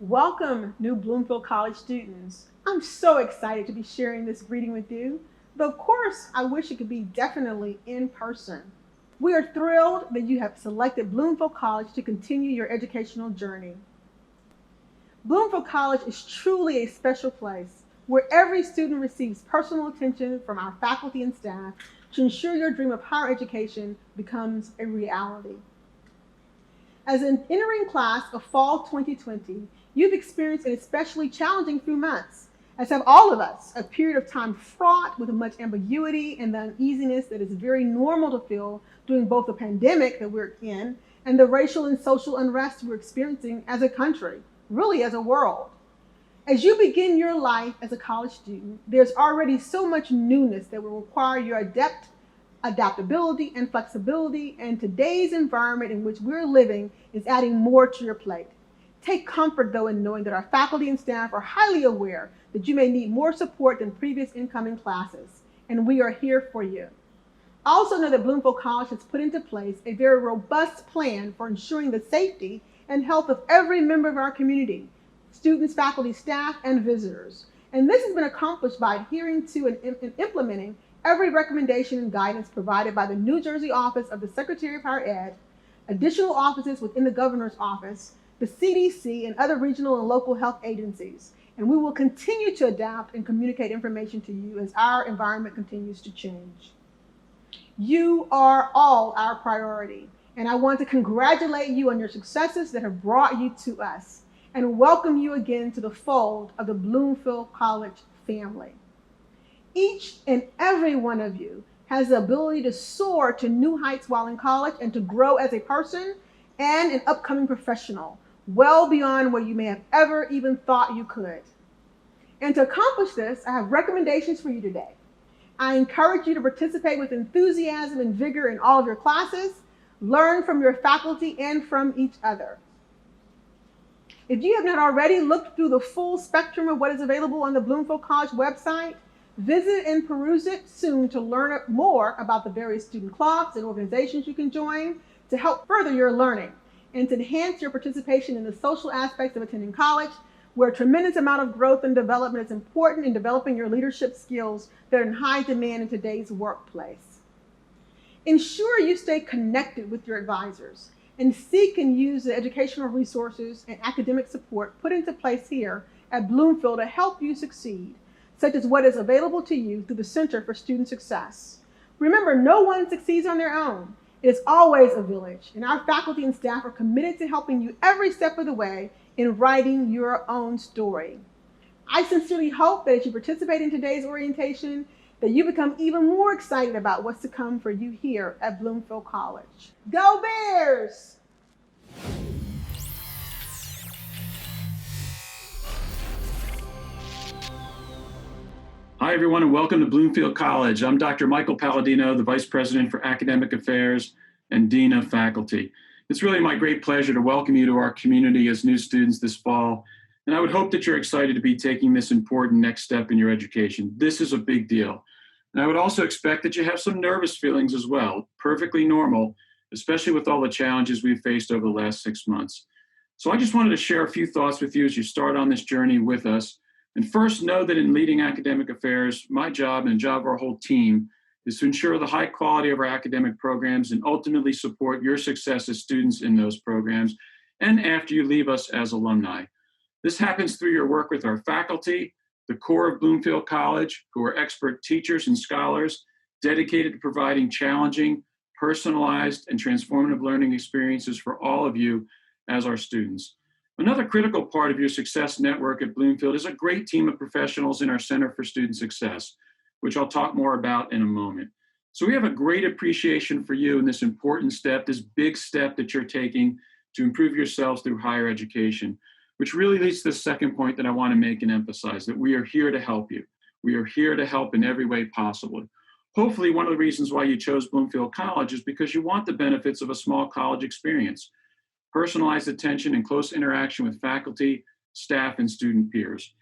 Welcome, new Bloomfield College students. I'm so excited to be sharing this reading with you, though of course I wish it could be definitely in person. We are thrilled that you have selected Bloomfield College to continue your educational journey. Bloomfield College is truly a special place where every student receives personal attention from our faculty and staff to ensure your dream of higher education becomes a reality. As an entering class of fall 2020, you've experienced an especially challenging few months, as have all of us, a period of time fraught with much ambiguity and the uneasiness that is very normal to feel during both the pandemic that we're in and the racial and social unrest we're experiencing as a country, really as a world. As you begin your life as a college student, there's already so much newness that will require your adaptability and flexibility, and today's environment in which we're living is adding more to your plate. Take comfort, though, in knowing that our faculty and staff are highly aware that you may need more support than previous incoming classes, and we are here for you. Also know that Bloomfield College has put into place a very robust plan for ensuring the safety and health of every member of our community, students, faculty, staff, and visitors. And this has been accomplished by adhering to and implementing every recommendation and guidance provided by the New Jersey office of the Secretary of Higher Ed, additional offices within the governor's office, the CDC, and other regional and local health agencies. And we will continue to adapt and communicate information to you as our environment continues to change. You are all our priority, and I want to congratulate you on your successes that have brought you to us and welcome you again to the fold of the Bloomfield College family. Each and every one of you has the ability to soar to new heights while in college and to grow as a person and an upcoming professional, well beyond where you may have ever even thought you could. And to accomplish this, I have recommendations for you today. I encourage you to participate with enthusiasm and vigor in all of your classes, learn from your faculty and from each other. If you have not already looked through the full spectrum of what is available on the Bloomfield College website, visit and peruse it soon to learn more about the various student clubs and organizations you can join to help further your learning and to enhance your participation in the social aspects of attending college, where a tremendous amount of growth and development is important in developing your leadership skills that are in high demand in today's workplace. Ensure you stay connected with your advisors and seek and use the educational resources and academic support put into place here at Bloomfield to help you succeed, such as what is available to you through the Center for Student Success. Remember, no one succeeds on their own. It is always a village, and our faculty and staff are committed to helping you every step of the way in writing your own story. I sincerely hope that as you participate in today's orientation, that you become even more excited about what's to come for you here at Bloomfield College. Go Bears! Hi, everyone, and welcome to Bloomfield College. I'm Dr. Michael Palladino, the Vice President for Academic Affairs and Dean of Faculty. It's really my great pleasure to welcome you to our community as new students this fall, and I would hope that you're excited to be taking this important next step in your education. This is a big deal, and I would also expect that you have some nervous feelings as well, perfectly normal, especially with all the challenges we've faced over the last 6 months. So I just wanted to share a few thoughts with you as you start on this journey with us. And first, know that in leading academic affairs, my job and the job of our whole team is to ensure the high quality of our academic programs and ultimately support your success as students in those programs and after you leave us as alumni. This happens through your work with our faculty, the core of Bloomfield College, who are expert teachers and scholars dedicated to providing challenging, personalized, and transformative learning experiences for all of you as our students. Another critical part of your success network at Bloomfield is a great team of professionals in our Center for Student Success, which I'll talk more about in a moment. So we have a great appreciation for you in this important step, this big step that you're taking to improve yourselves through higher education, which really leads to the second point that I want to make and emphasize, that we are here to help you. We are here to help in every way possible. Hopefully, one of the reasons why you chose Bloomfield College is because you want the benefits of a small college experience, personalized attention and close interaction with faculty, staff, and student peers.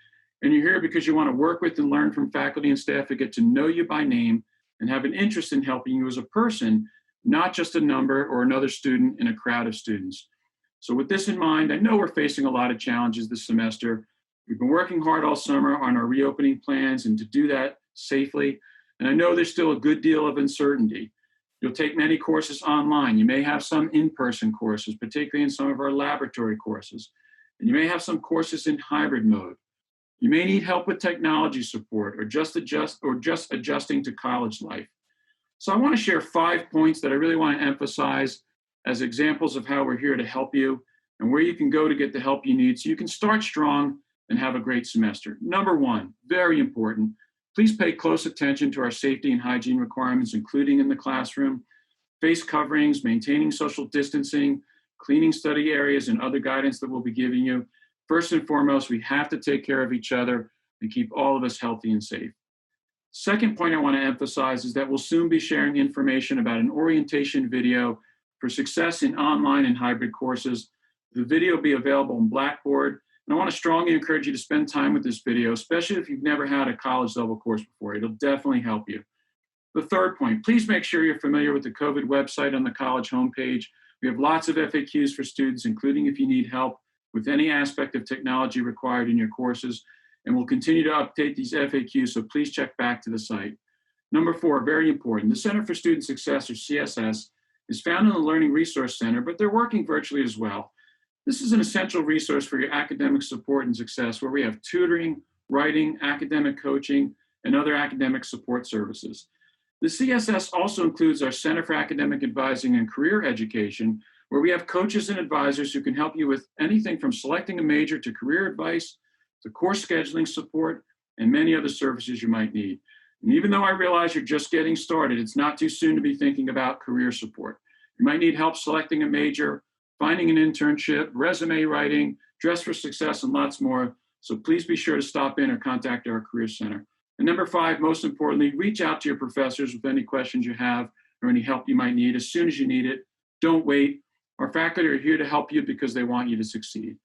And you're here because you want to work with and learn from faculty and staff who get to know you by name and have an interest in helping you as a person, not just a number or another student in a crowd of students. So with this in mind, I know we're facing a lot of challenges this semester. We've been working hard all summer on our reopening plans and to do that safely. And I know there's still a good deal of uncertainty. You'll take many courses online. You may have some in-person courses, particularly in some of our laboratory courses. And you may have some courses in hybrid mode. You may need help with technology support or just adjusting to college life. So I want to share 5 points that I really want to emphasize as examples of how we're here to help you and where you can go to get the help you need so you can start strong and have a great semester. Number 1, very important, please pay close attention to our safety and hygiene requirements, including in the classroom, face coverings, maintaining social distancing, cleaning study areas, and other guidance that we'll be giving you. First and foremost, we have to take care of each other and keep all of us healthy and safe. Second point I want to emphasize is that we'll soon be sharing information about an orientation video for success in online and hybrid courses. The video will be available on Blackboard. And I want to strongly encourage you to spend time with this video, especially if you've never had a college level course before. It'll definitely help you. The third point, please make sure you're familiar with the COVID website on the college homepage. We have lots of FAQs for students, including if you need help with any aspect of technology required in your courses. And we'll continue to update these FAQs, so please check back to the site. Number 4, very important, the Center for Student Success, or CSS, is found in the Learning Resource Center, but they're working virtually as well. This is an essential resource for your academic support and success, where we have tutoring, writing, academic coaching, and other academic support services. The CSS also includes our Center for Academic Advising and Career Education, where we have coaches and advisors who can help you with anything from selecting a major to career advice, to course scheduling support, and many other services you might need. And even though I realize you're just getting started, it's not too soon to be thinking about career support. You might need help selecting a major, finding an internship, resume writing, dress for success, and lots more. So please be sure to stop in or contact our Career Center. And number 5, most importantly, reach out to your professors with any questions you have or any help you might need as soon as you need it. Don't wait. Our faculty are here to help you because they want you to succeed.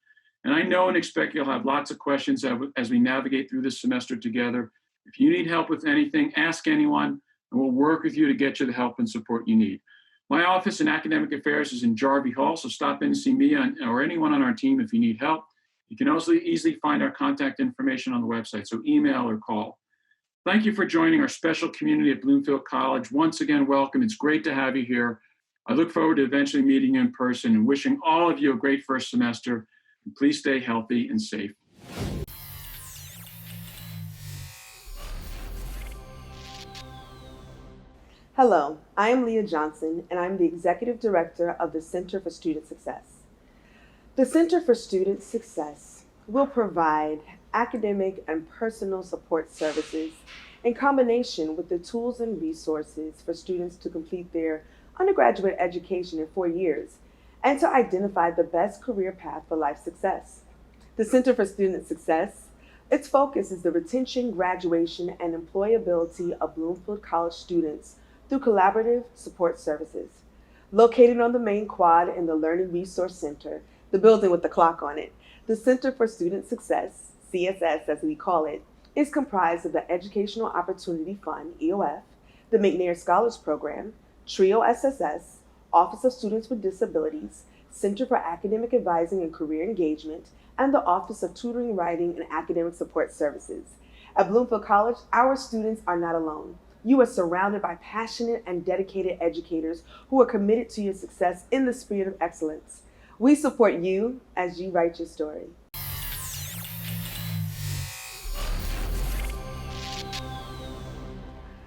And I know and expect you'll have lots of questions as we navigate through this semester together. If you need help with anything, ask anyone, and we'll work with you to get you the help and support you need. My office in Academic Affairs is in Jarvie Hall, so stop in and see me or anyone on our team if you need help. You can also easily find our contact information on the website, so email or call. Thank you for joining our special community at Bloomfield College. Once again, welcome. It's great to have you here. I look forward to eventually meeting you in person and wishing all of you a great first semester. And please stay healthy and safe. Hello, I am Leah Johnson, and I'm the Executive Director of the Center for Student Success. The Center for Student Success will provide academic and personal support services in combination with the tools and resources for students to complete their undergraduate education in 4 years and to identify the best career path for life success. The Center for Student Success, its focus is the retention, graduation, and employability of Bloomfield College students through collaborative support services. Located on the main quad in the Learning Resource Center, the building with the clock on it, the Center for Student Success, CSS as we call it, is comprised of the Educational Opportunity Fund, EOF, the McNair Scholars Program, TRIO SSS, Office of Students with Disabilities, Center for Academic Advising and Career Engagement, and the Office of Tutoring, Writing, and Academic Support Services. At Bloomfield College, our students are not alone. You are surrounded by passionate and dedicated educators who are committed to your success in the spirit of excellence. We support you as you write your story.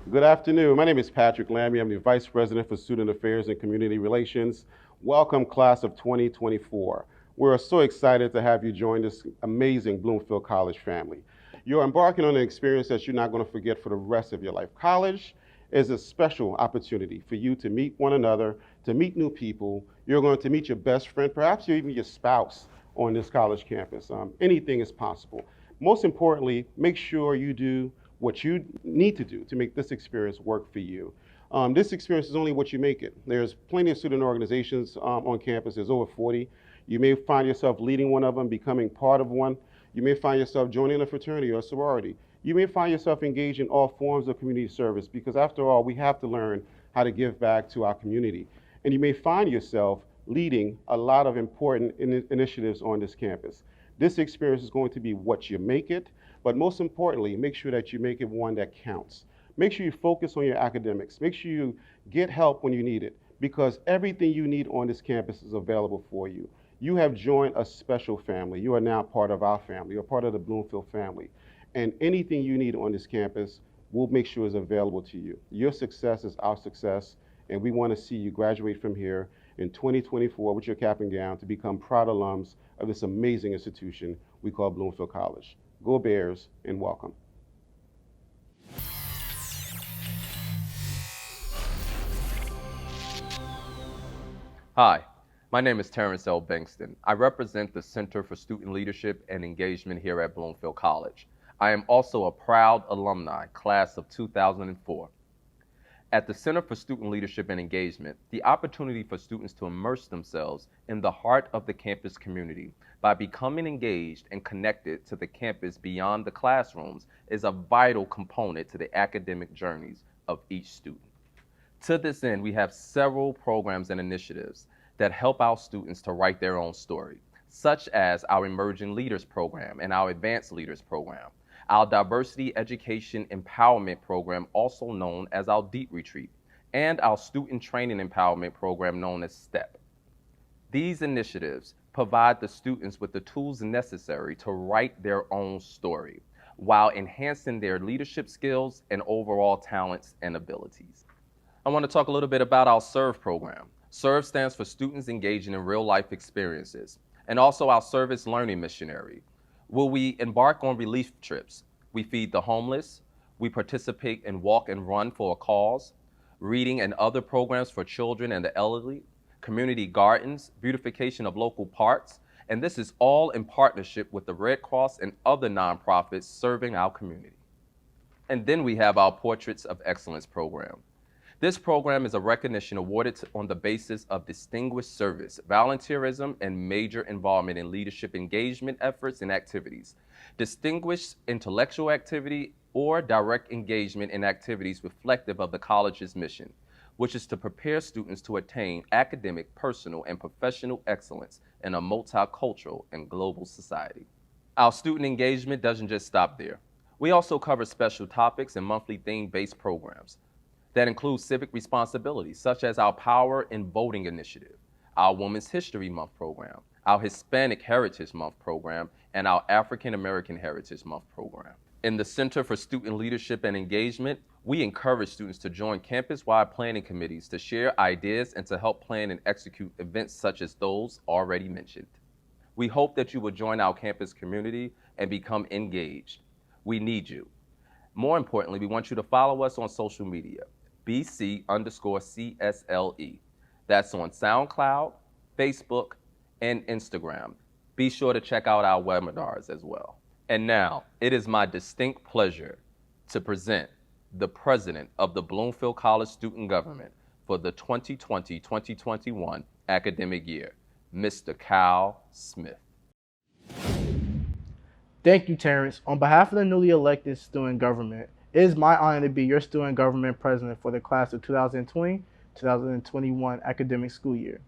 Good afternoon. My name is Patrick Lambie. I'm the Vice President for Student Affairs and Community Relations. Welcome, class of 2024. We're so excited to have you join this amazing Bloomfield College family. You're embarking on an experience that you're not going to forget for the rest of your life. College is a special opportunity for you to meet one another, to meet new people. You're going to meet your best friend, perhaps even your spouse on this college campus. Anything is possible. Most importantly, make sure you do what you need to do to make this experience work for you. This experience is only what you make it. There's plenty of student organizations on campus. There's over 40. You may find yourself leading one of them, becoming part of one. You may find yourself joining a fraternity or a sorority. You may find yourself engaged in all forms of community service because after all, we have to learn how to give back to our community. And you may find yourself leading a lot of important initiatives on this campus. This experience is going to be what you make it, but most importantly, make sure that you make it one that counts. Make sure you focus on your academics. Make sure you get help when you need it, because everything you need on this campus is available for you. You have joined a special family. You are now part of our family. You're part of the Bloomfield family. And anything you need on this campus, we'll make sure is available to you. Your success is our success, and we want to see you graduate from here in 2024 with your cap and gown to become proud alums of this amazing institution we call Bloomfield College. Go Bears, and welcome. Hi, my name is Terrence L. Bankston. I represent the Center for Student Leadership and Engagement here at Bloomfield College. I am also a proud alumni, class of 2004. At the Center for Student Leadership and Engagement, the opportunity for students to immerse themselves in the heart of the campus community by becoming engaged and connected to the campus beyond the classrooms is a vital component to the academic journeys of each student. To this end, we have several programs and initiatives that help our students to write their own story, such as our Emerging Leaders Program and our Advanced Leaders Program, our Diversity Education Empowerment Program, also known as our Deep Retreat, and our Student Training Empowerment Program known as STEP. These initiatives provide the students with the tools necessary to write their own story while enhancing their leadership skills and overall talents and abilities. I want to talk a little bit about our SERVE program. SERVE stands for Students Engaging in Real Life Experiences, and also our Service Learning Missionary, where we embark on relief trips. We feed the homeless, we participate in Walk and Run for a Cause, reading and other programs for children and the elderly, community gardens, beautification of local parks, and this is all in partnership with the Red Cross and other nonprofits serving our community. And then we have our Portraits of Excellence program. This program is a recognition awarded on the basis of distinguished service, volunteerism, and major involvement in leadership engagement efforts and activities, distinguished intellectual activity, or direct engagement in activities reflective of the college's mission, which is to prepare students to attain academic, personal, and professional excellence in a multicultural and global society. Our student engagement doesn't just stop there. We also cover special topics and monthly theme-based programs that include civic responsibilities, such as our Power in Voting initiative, our Women's History Month program, our Hispanic Heritage Month program, and our African American Heritage Month program. In the Center for Student Leadership and Engagement, we encourage students to join campus-wide planning committees to share ideas and to help plan and execute events such as those already mentioned. We hope that you will join our campus community and become engaged. We need you. More importantly, we want you to follow us on social media. BC_CSLE. That's on SoundCloud, Facebook, and Instagram. Be sure to check out our webinars as well. And now, it is my distinct pleasure to present the president of the Bloomfield College Student Government for the 2020-2021 academic year, Mr. Kyle Smith. Thank you, Terrence. On behalf of the newly elected student government, it is my honor to be your student government president for the class of 2020-2021 academic school year.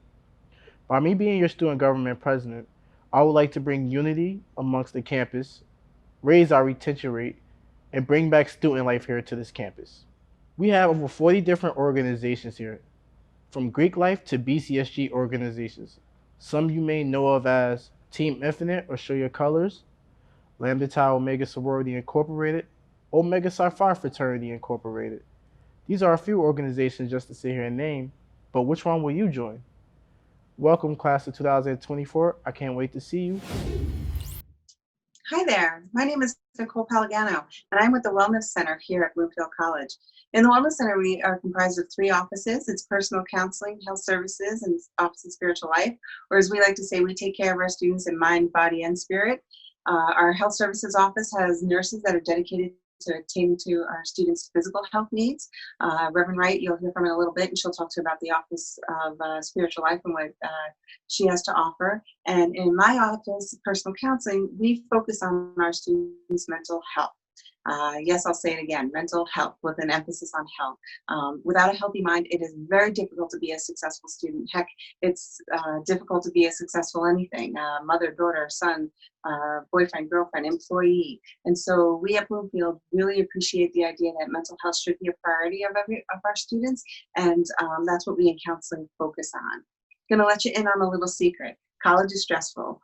By me being your student government president, I would like to bring unity amongst the campus, raise our retention rate, and bring back student life here to this campus. We have over 40 different organizations here, from Greek Life to BCSG organizations. Some you may know of as Team Infinite or Show Your Colors, Lambda Tau Omega Sorority Incorporated, Omega Psi Phi Fraternity Incorporated. These are a few organizations just to sit here and name, but which one will you join? Welcome, class of 2024. I can't wait to see you. Hi there, my name is Nicole Palagano, and I'm with the Wellness Center here at Bloomfield College. In the Wellness Center, we are comprised of 3 offices. It's personal counseling, health services, and Office of Spiritual Life, or as we like to say, we take care of our students in mind, body, and spirit. Our health services office has nurses that are dedicated to attend to our students' physical health needs. Reverend Wright, you'll hear from in a little bit, and she'll talk to you about the Office of Spiritual Life and what she has to offer. And in my office, personal counseling, we focus on our students' mental health. Yes, I'll say it again, mental health with an emphasis on health. Without a healthy mind, it is very difficult to be a successful student. Heck, it's difficult to be a successful anything, mother, daughter, son, boyfriend, girlfriend, employee. And so we at Bloomfield really appreciate the idea that mental health should be a priority of our students. And that's what we in counseling focus on. Gonna let you in on a little secret. College is stressful.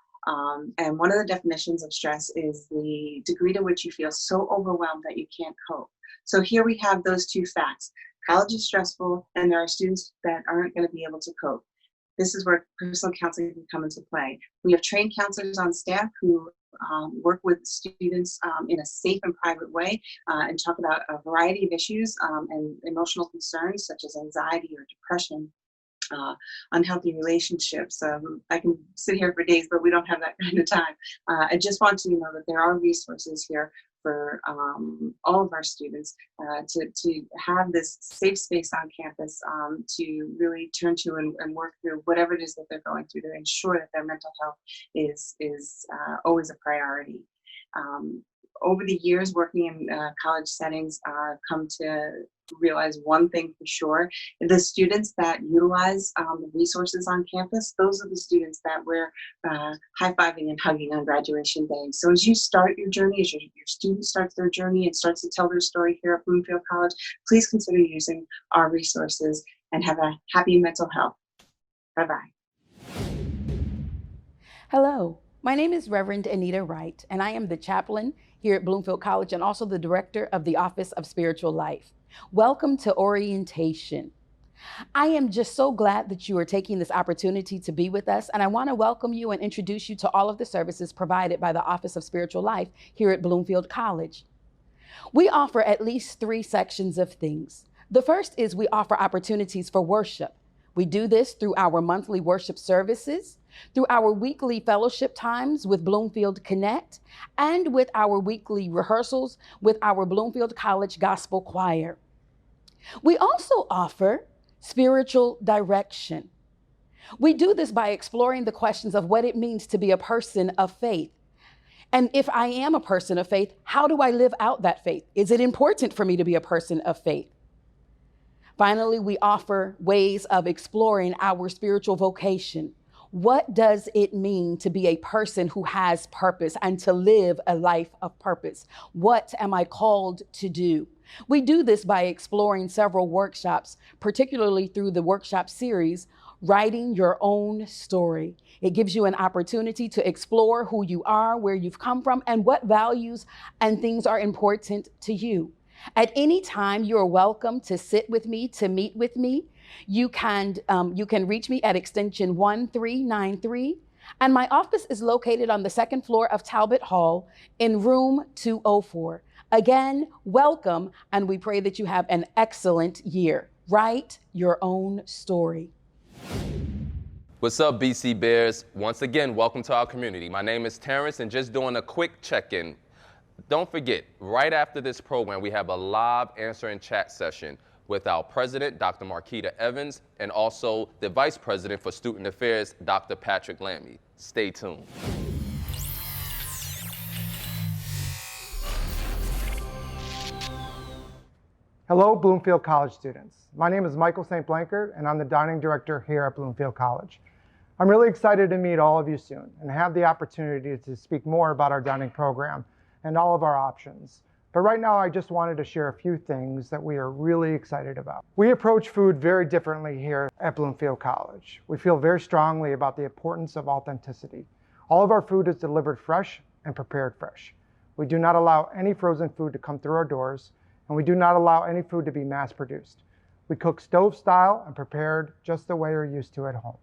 And one of the definitions of stress is the degree to which you feel so overwhelmed that you can't cope. So here we have those two facts. College is stressful, and there are students that aren't going to be able to cope. This is where personal counseling can come into play. We have trained counselors on staff who work with students in a safe and private way and talk about a variety of issues and emotional concerns such as anxiety or depression. Unhealthy relationships. I can sit here for days, but we don't have that kind of time. I just want you to know that there are resources here for all of our students to have this safe space on campus to really turn to and work through whatever it is that they're going through to ensure that their mental health is always a priority. Over the years working in college settings, I've come to realize one thing for sure. The students that utilize the resources on campus, those are the students that we're high-fiving and hugging on graduation day. So as you start your journey, as your student starts their journey and starts to tell their story here at Bloomfield College, please consider using our resources and have a happy mental health. Bye-bye. Hello, my name is Reverend Anita Wright, and I am the chaplain here at Bloomfield College and also the director of the Office of Spiritual Life. Welcome to orientation. I am just so glad that you are taking this opportunity to be with us, and I want to welcome you and introduce you to all of the services provided by the Office of Spiritual Life here at Bloomfield College. We offer at least 3 sections of things. The first is we offer opportunities for worship. We do this through our monthly worship services, through our weekly fellowship times with Bloomfield Connect, and with our weekly rehearsals with our Bloomfield College Gospel Choir. We also offer spiritual direction. We do this by exploring the questions of what it means to be a person of faith. And if I am a person of faith, how do I live out that faith? Is it important for me to be a person of faith? Finally, we offer ways of exploring our spiritual vocation. What does it mean to be a person who has purpose and to live a life of purpose? What am I called to do? We do this by exploring several workshops, particularly through the workshop series, Writing Your Own Story. It gives you an opportunity to explore who you are, where you've come from, and what values and things are important to you. At any time, you are welcome to sit with me, to meet with me. You can reach me at extension 1393, and my office is located on the 2nd floor of Talbot Hall in room 204. Again, welcome, and we pray that you have an excellent year. Write your own story. What's up, BC Bears? Once again, welcome to our community. My name is Terrence, and just doing a quick check-in. Don't forget, right after this program, we have a live answer and chat session with our president, Dr. Marquita Evans, and also the vice president for student affairs, Dr. Patrick Lammy. Stay tuned. Hello, Bloomfield College students. My name is Michael St. Blankard, and I'm the dining director here at Bloomfield College. I'm really excited to meet all of you soon and have the opportunity to speak more about our dining program and all of our options. But right now, I just wanted to share a few things that we are really excited about. We approach food very differently here at Bloomfield College. We feel very strongly about the importance of authenticity. All of our food is delivered fresh and prepared fresh. We do not allow any frozen food to come through our doors, and we do not allow any food to be mass produced. We cook stove style and prepared just the way you're used to at home.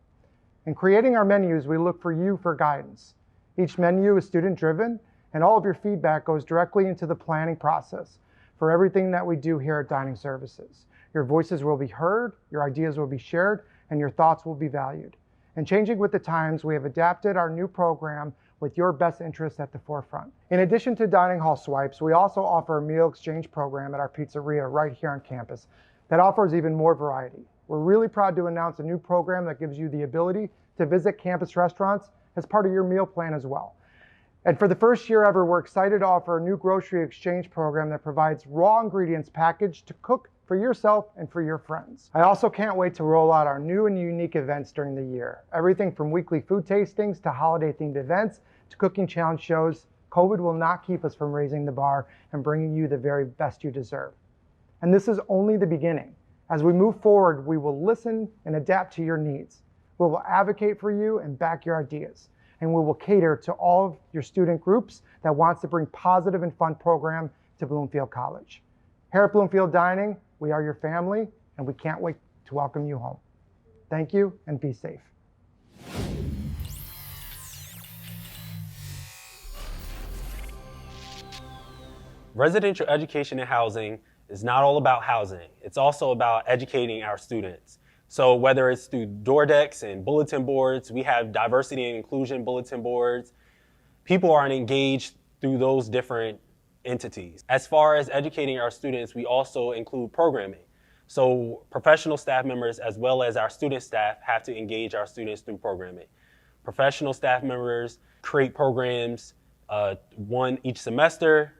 In creating our menus, we look for you for guidance. Each menu is student driven, and all of your feedback goes directly into the planning process for everything that we do here at Dining Services. Your voices will be heard, your ideas will be shared, and your thoughts will be valued. And changing with the times, we have adapted our new program with your best interests at the forefront. In addition to dining hall swipes, we also offer a meal exchange program at our pizzeria right here on campus that offers even more variety. We're really proud to announce a new program that gives you the ability to visit campus restaurants as part of your meal plan as well. And for the first year ever, we're excited to offer a new grocery exchange program that provides raw ingredients packaged to cook for yourself and for your friends. I also can't wait to roll out our new and unique events during the year. Everything from weekly food tastings to holiday themed events to cooking challenge shows. COVID will not keep us from raising the bar and bringing you the very best you deserve. And this is only the beginning. As we move forward, we will listen and adapt to your needs. We will advocate for you and back your ideas. And we will cater to all of your student groups that wants to bring positive and fun program to Bloomfield College. Here at Bloomfield Dining, we are your family, and we can't wait to welcome you home. Thank you, and be safe. Residential education and housing is not all about housing. It's also about educating our students. So whether it's through door decks and bulletin boards, we have diversity and inclusion bulletin boards. People are engaged through those different entities. As far as educating our students, we also include programming. So professional staff members as well as our student staff have to engage our students through programming. Professional staff members create programs, one each semester.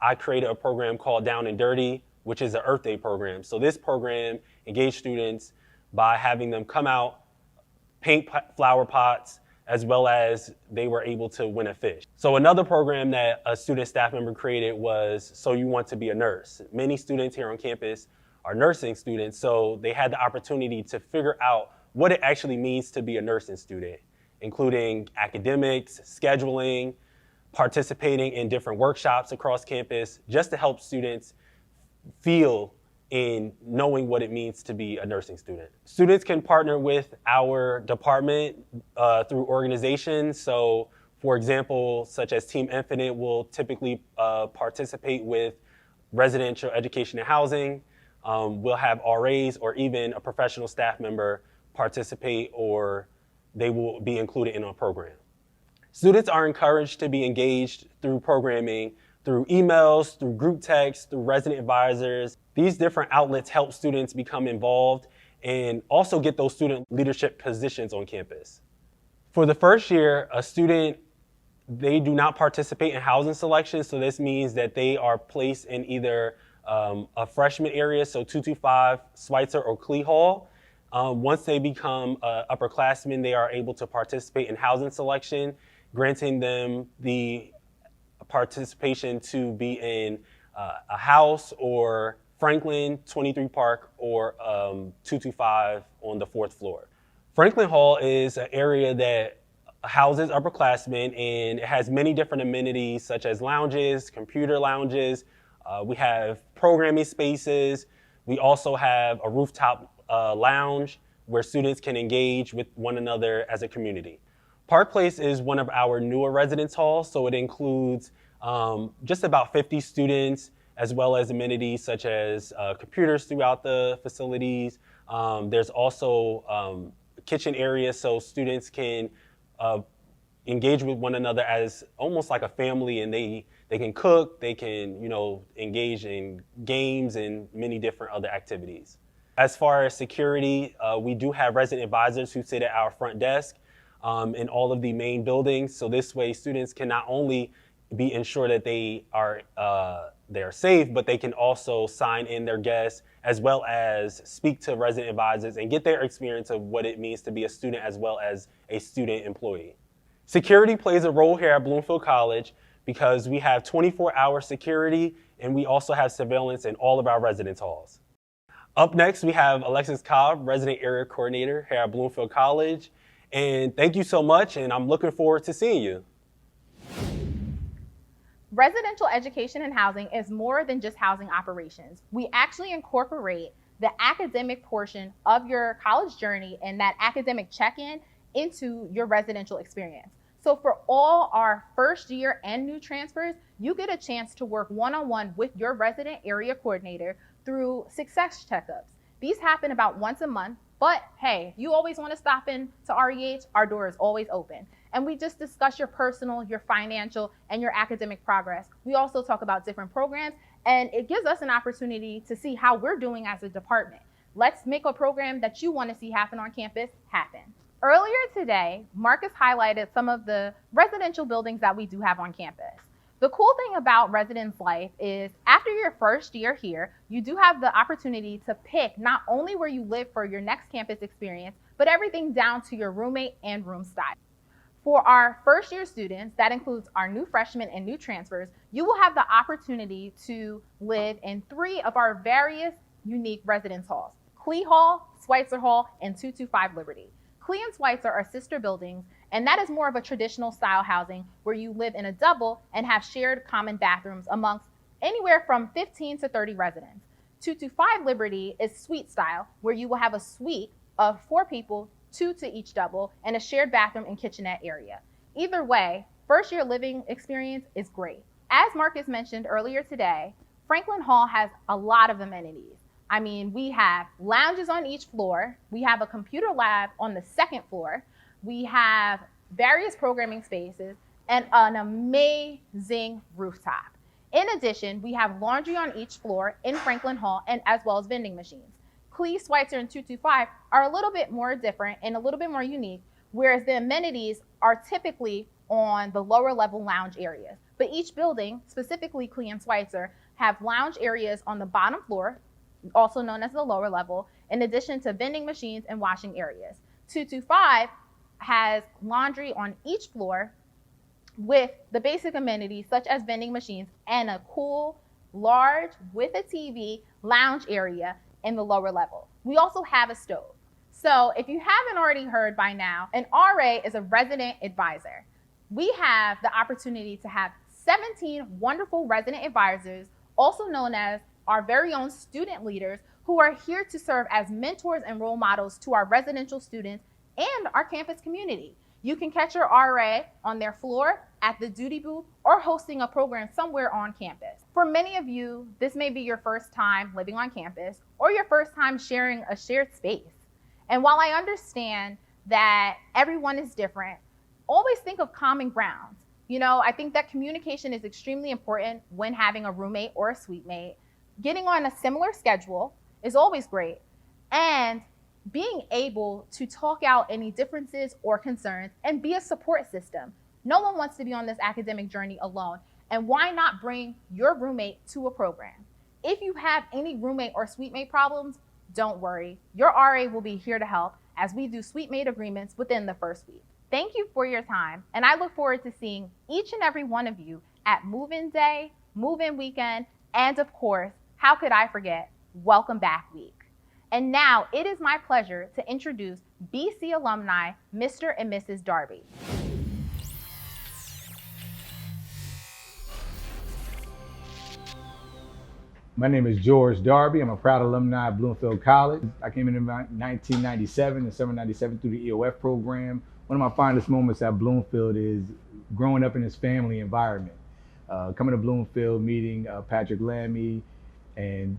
I created a program called Down and Dirty, which is an Earth Day program. So this program engaged students by having them come out, paint flower pots, as well as they were able to win a fish. So another program that a student staff member created was So You Want to Be a Nurse. Many students here on campus are nursing students, so they had the opportunity to figure out what it actually means to be a nursing student, including academics, scheduling, participating in different workshops across campus, just to help students feel in knowing what it means to be a nursing student. Students can partner with our department through organizations. So for example, such as Team Infinite will typically participate with residential education and housing. We'll have RAs or even a professional staff member participate, or they will be included in our program. Students are encouraged to be engaged through programming, through emails, through group texts, through resident advisors. These different outlets help students become involved and also get those student leadership positions on campus. For the first year, a student, they do not participate in housing selection, so this means that they are placed in either a freshman area, so 225, Schweitzer, or Clee Hall. Once they become upperclassmen, they are able to participate in housing selection, granting them the participation to be in a house or Franklin, 23 Park, or 225 on the 4th floor. Franklin Hall is an area that houses upperclassmen, and it has many different amenities such as lounges, computer lounges. We have programming spaces. We also have a rooftop lounge where students can engage with one another as a community. Park Place is one of our newer residence halls, so it includes just about 50 students, as well as amenities such as computers throughout the facilities. There's also kitchen areas, so students can engage with one another as almost like a family, and they can cook, they can engage in games and many different other activities. As far as security, we do have resident advisors who sit at our front desk in all of the main buildings. So this way students can not only be ensured that they are safe, but they can also sign in their guests as well as speak to resident advisors and get their experience of what it means to be a student as well as a student employee. Security plays a role here at Bloomfield College because we have 24-hour security, and we also have surveillance in all of our residence halls. Up next, we have Alexis Cobb, Resident Area Coordinator here at Bloomfield College. And thank you so much, and I'm looking forward to seeing you. Residential education and housing is more than just housing operations. We actually incorporate the academic portion of your college journey and that academic check-in into your residential experience. So for all our first year and new transfers, you get a chance to work one-on-one with your resident area coordinator through success checkups. These happen about once a month, but hey, you always want to stop in to REH, our door is always open. And we just discuss your personal, your financial, and your academic progress. We also talk about different programs, and it gives us an opportunity to see how we're doing as a department. Let's make a program that you want to see happen on campus happen. Earlier today, Marcus highlighted some of the residential buildings that we do have on campus. The cool thing about residence life is after your first year here, you do have the opportunity to pick not only where you live for your next campus experience, but everything down to your roommate and room style. For our first year students, that includes our new freshmen and new transfers, you will have the opportunity to live in 3 of our various unique residence halls: Clee Hall, Schweitzer Hall, and 225 Liberty. Clee and Schweitzer are sister buildings, and that is more of a traditional style housing where you live in a double and have shared common bathrooms amongst anywhere from 15 to 30 residents. 225 Liberty is suite style, where you will have a suite of 4 people, 2 to each double, and a shared bathroom and kitchenette area. Either way, first year living experience is great. As Marcus mentioned earlier today, Franklin Hall has a lot of amenities. I mean, we have lounges on each floor. We have a computer lab on the 2nd floor. We have various programming spaces and an amazing rooftop. In addition, we have laundry on each floor in Franklin Hall, and as well as vending machines. Clee, Schweitzer, and 225 are a little bit more different and a little bit more unique, whereas the amenities are typically on the lower level lounge areas. But each building, specifically Clee and Schweitzer, have lounge areas on the bottom floor, also known as the lower level, in addition to vending machines and washing areas. 225 has laundry on each floor with the basic amenities such as vending machines and a cool, large, with a TV lounge area in the lower level. We also have a stove. So if you haven't already heard by now, an RA is a resident advisor. We have the opportunity to have 17 wonderful resident advisors, also known as our very own student leaders, who are here to serve as mentors and role models to our residential students and our campus community. You can catch your RA on their floor, at the duty booth, or hosting a program somewhere on campus. For many of you, this may be your first time living on campus or your first time sharing a shared space. And while I understand that everyone is different, always think of common grounds. You know, I think that communication is extremely important when having a roommate or a suite mate. Getting on a similar schedule is always great. And being able to talk out any differences or concerns and be a support system. No one wants to be on this academic journey alone. And why not bring your roommate to a program? If you have any roommate or suite mate problems, don't worry. Your RA will be here to help as we do suite mate agreements within the first week. Thank you for your time, and I look forward to seeing each and every one of you at move-in day, move-in weekend, and of course, how could I forget, Welcome Back Week. And now it is my pleasure to introduce BC alumni, Mr. and Mrs. Darby. My name is George Darby. I'm a proud alumni of Bloomfield College. I came in 1997, in summer 97 through the EOF program. One of my fondest moments at Bloomfield is growing up in this family environment. Coming to Bloomfield, meeting Patrick Lammy and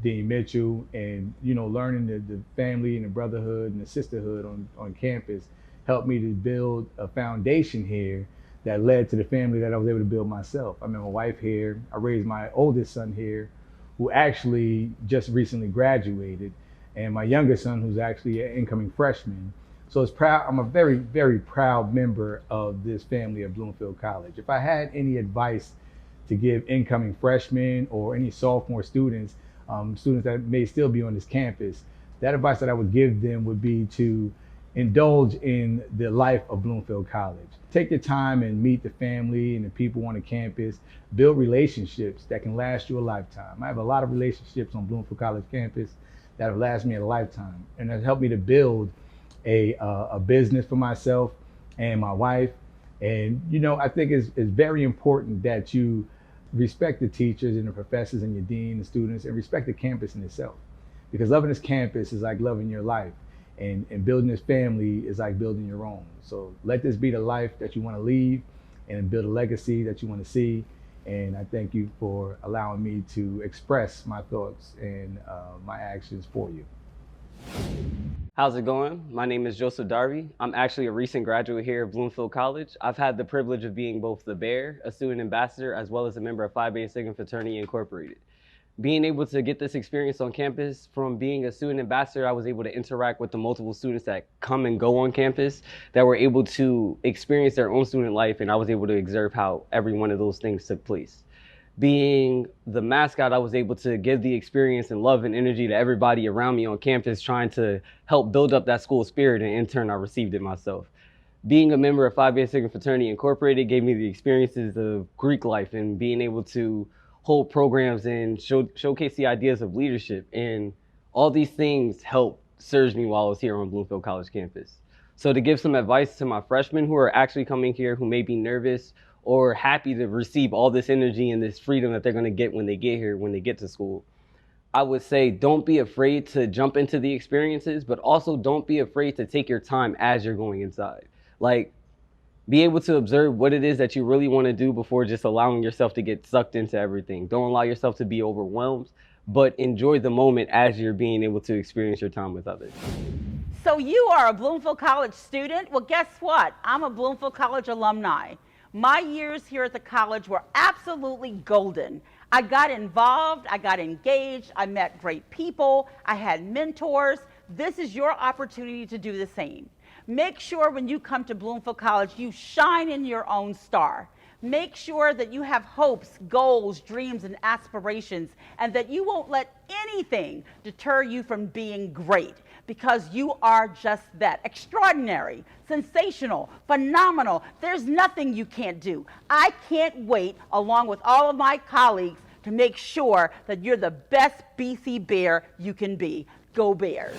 Dean Mitchell, and learning the family and the brotherhood and the sisterhood on campus helped me to build a foundation here that led to the family that I was able to build myself. I met my wife here. I raised my oldest son here, who actually just recently graduated, and my youngest son, who's actually an incoming freshman. So I'm a very, very proud member of this family of Bloomfield College. If I had any advice to give incoming freshmen or any sophomore students, students that may still be on this campus, that advice that I would give them would be to indulge in the life of Bloomfield College. Take your time and meet the family and the people on the campus, build relationships that can last you a lifetime. I have a lot of relationships on Bloomfield College campus that have lasted me a lifetime, and has helped me to build a business for myself and my wife. And I think it's very important that you respect the teachers and the professors and your dean, the students, and respect the campus in itself. Because loving this campus is like loving your life, and building this family is like building your own. So let this be the life that you want to leave and build a legacy that you want to see. And I thank you for allowing me to express my thoughts and my actions for you. How's it going? My name is Joseph Darby. I'm actually a recent graduate here at Bloomfield College. I've had the privilege of being both the Bear, a student ambassador, as well as a member of Phi Beta Sigma Fraternity Incorporated. Being able to get this experience on campus, from being a student ambassador, I was able to interact with the multiple students that come and go on campus that were able to experience their own student life, and I was able to observe how every one of those things took place. Being the mascot, I was able to give the experience and love and energy to everybody around me on campus, trying to help build up that school spirit, and in turn, I received it myself. Being a member of Phi Beta Sigma Fraternity Incorporated gave me the experiences of Greek life and being able to hold programs and showcase the ideas of leadership. And all these things helped surge me while I was here on Bloomfield College campus. So to give some advice to my freshmen who are actually coming here, who may be nervous or happy to receive all this energy and this freedom that they're gonna get when they get here, when they get to school, I would say don't be afraid to jump into the experiences, but also don't be afraid to take your time as you're going inside. Like, be able to observe what it is that you really want to do before just allowing yourself to get sucked into everything. Don't allow yourself to be overwhelmed, but enjoy the moment as you're being able to experience your time with others. So you are a Bloomfield College student? Well, guess what? I'm a Bloomfield College alumni. My years here at the college were absolutely golden. I got involved, I got engaged, I met great people, I had mentors. This is your opportunity to do the same. Make sure when you come to Bloomfield College, you shine in your own star. Make sure that you have hopes, goals, dreams, and aspirations, and that you won't let anything deter you from being great, because you are just that. Extraordinary, sensational, phenomenal. There's nothing you can't do. I can't wait, along with all of my colleagues, to make sure that you're the best BC Bear you can be. Go Bears.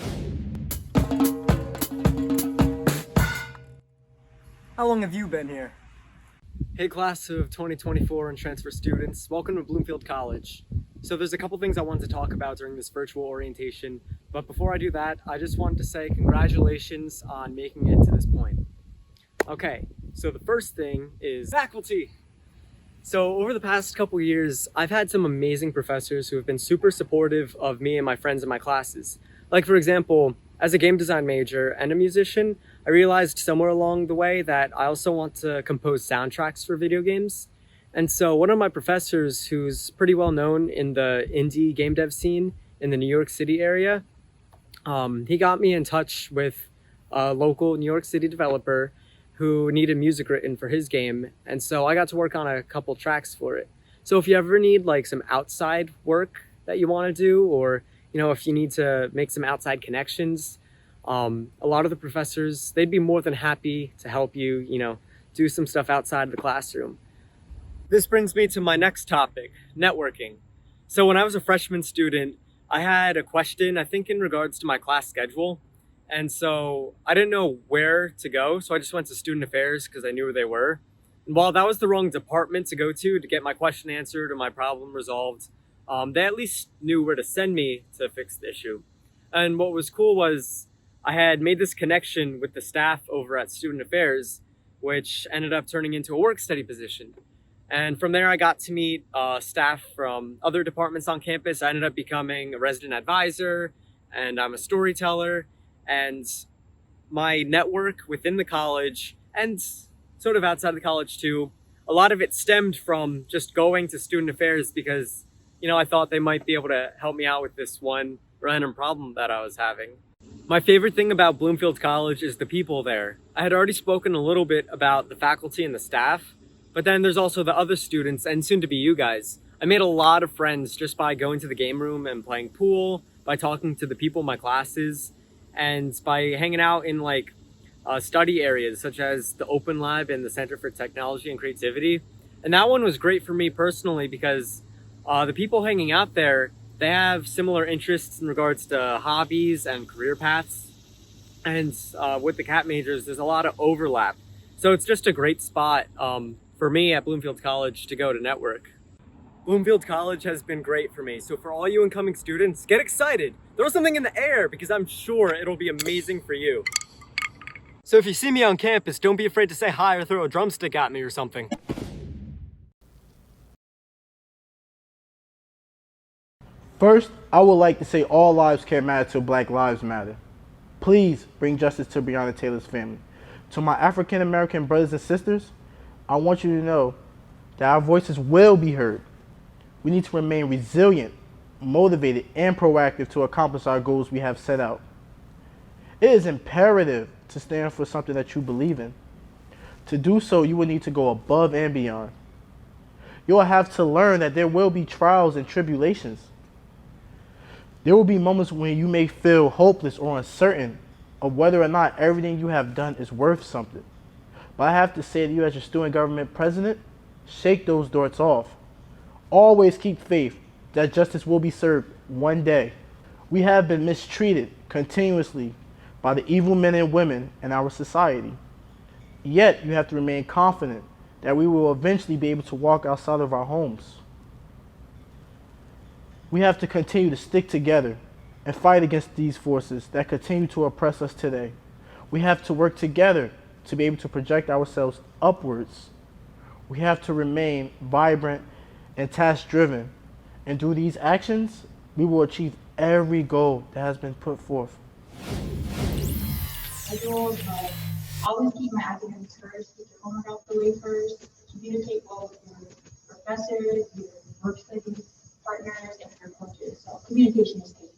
How long have you been here? Hey class of 2024 and transfer students, welcome to Bloomfield College. So there's a couple things I wanted to talk about during this virtual orientation, but before I do that, I just wanted to say congratulations on making it to this point. Okay, so the first thing is faculty. So over the past couple years, I've had some amazing professors who have been super supportive of me and my friends in my classes. Like for example, as a game design major and a musician, I realized somewhere along the way that I also want to compose soundtracks for video games. And so one of my professors, who's pretty well known in the indie game dev scene in the New York City area, he got me in touch with a local New York City developer who needed music written for his game. And so I got to work on a couple tracks for it. So if you ever need like some outside work that you want to do, or if you need to make some outside connections, a lot of the professors, they'd be more than happy to help you, do some stuff outside the classroom. This brings me to my next topic, networking. So when I was a freshman student, I had a question, I think in regards to my class schedule. And so I didn't know where to go. So I just went to student affairs because I knew where they were. And while that was the wrong department to go to get my question answered or my problem resolved, they at least knew where to send me to fix the issue. And what was cool was I had made this connection with the staff over at Student Affairs, which ended up turning into a work study position. And from there, I got to meet staff from other departments on campus. I ended up becoming a resident advisor, and I'm a storyteller. And my network within the college, and sort of outside the college too, a lot of it stemmed from just going to Student Affairs because I thought they might be able to help me out with this one random problem that I was having. My favorite thing about Bloomfield College is the people there. I had already spoken a little bit about the faculty and the staff, but then there's also the other students and soon to be you guys. I made a lot of friends just by going to the game room and playing pool, by talking to the people in my classes, and by hanging out in study areas such as the Open Lab and the Center for Technology and Creativity. And that one was great for me personally because the people hanging out there, they have similar interests in regards to hobbies and career paths. And with the CAP majors, there's a lot of overlap. So it's just a great spot for me at Bloomfield College to go to network. Bloomfield College has been great for me. So for all you incoming students, get excited. Throw something in the air because I'm sure it'll be amazing for you. So if you see me on campus, don't be afraid to say hi or throw a drumstick at me or something. First, I would like to say all lives can matter till Black Lives Matter. Please bring justice to Breonna Taylor's family. To my African American brothers and sisters, I want you to know that our voices will be heard. We need to remain resilient motivated, and proactive to accomplish our goals we have set out. It is imperative to stand for something that you believe in. To do so, you will need to go above and beyond. You will have to learn that there will be trials and tribulations. There will be moments when you may feel hopeless or uncertain of whether or not everything you have done is worth something. But I have to say to you as your student government president, shake those thoughts off. Always keep faith that justice will be served one day. We have been mistreated continuously by the evil men and women in our society. Yet you have to remain confident that we will eventually be able to walk outside of our homes. We have to continue to stick together and fight against these forces that continue to oppress us today. We have to work together to be able to project ourselves upwards. We have to remain vibrant and task-driven. And through these actions, we will achieve every goal that has been put forth. Goals, but always keep my academics first, keep your homework out the way first, communicate well with your professors, your work study partners, and your coaches. So communication is key.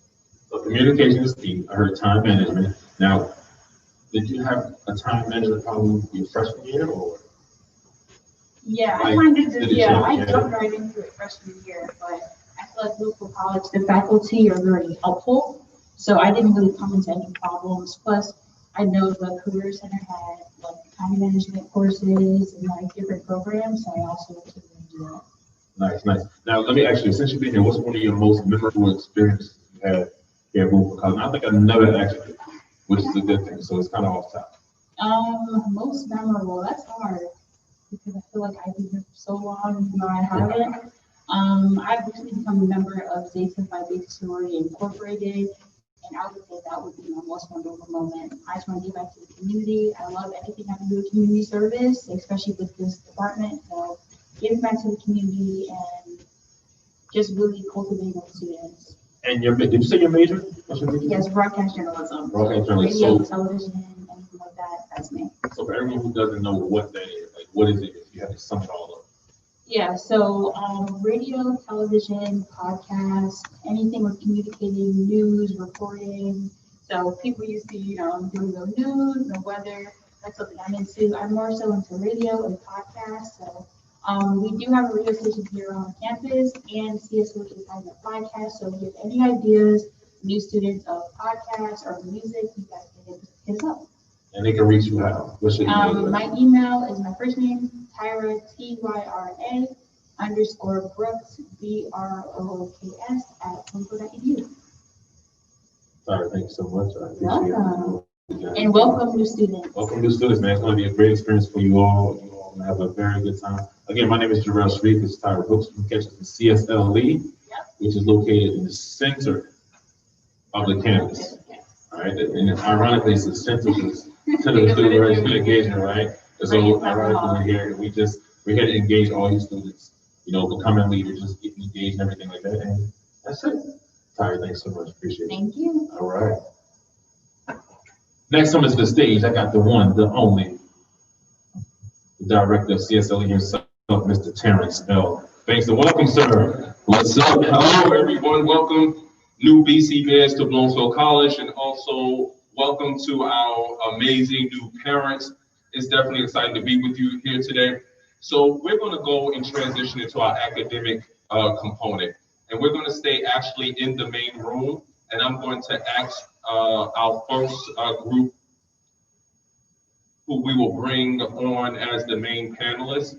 So communication is key. I heard time management. Now, did you have a time management problem your freshman year, or? Yeah, I kind of did. Yeah, I jumped right into it freshman year, but I feel like local college, the faculty are very helpful. So I didn't really come into any problems. Plus, I know the Career Center had like time management courses and like different programs, so I also went to do that. Nice, nice. Now, let me ask you, since you've been here, what's one of your most memorable experiences you had here at Bloomfield College? I think I never asked you, which is a good thing, so it's kind of off topic. Most memorable, that's hard because I feel like I've been here for so long, I haven't. I've recently become a member of Zeta Phi Beta Sorority Incorporated. And I would say that would be my most memorable moment. I just want to give back to the community. I love anything having to do with community service, especially with this department. So giving back to the community and just really cultivating those students. And did you say your major? What's your major? Yes, broadcast journalism. Broadcast journalism. Radio, so, television, anything like that, that's me. So for everyone who doesn't know what that is, like what is it if you have to sum it all up? Yeah, so radio, television, podcast, anything with communicating, news, reporting. So people used to, doing the news, the weather. That's something I'm into. I'm more so into radio and podcasts. So we do have a radio station here on campus, and CSLE is having a podcast. So if you have any ideas, new students of podcasts or music, you guys can hit us up. And they can reach you how? What's your email? My email is my first name, Tyra, Tyra _Brooks, BROOKS @bloomfield.edu. Sorry, thank you so much. I appreciate it. And welcome new students. Welcome new students, man. It's going to be a great experience for you all. You all going to have a very good time. Again, my name is Jarrell Shreve. This is Tyra Brooks. You can catch us in CSLE, which is located in the center of the campus. All right, and ironically, it's the center of the student registration engagement, right? So ironically, we're here to engage all you students, becoming leaders, just getting engaged and everything like that. And that's it. Tyra, thanks so much. Appreciate it. Thank you. All right. Next comes to the stage. I got the one, the only, the director of CSLE himself, Mr. Terrence L. Bankston. Welcome, sir. What's up? Hello, everyone. Welcome, new BC Bears, to Bloomfield College, and also welcome to our amazing new parents. It's definitely exciting to be with you here today. So we're going to go and transition into our academic component, and we're going to stay actually in the main room, and I'm going to ask our first group who we will bring on as the main panelists.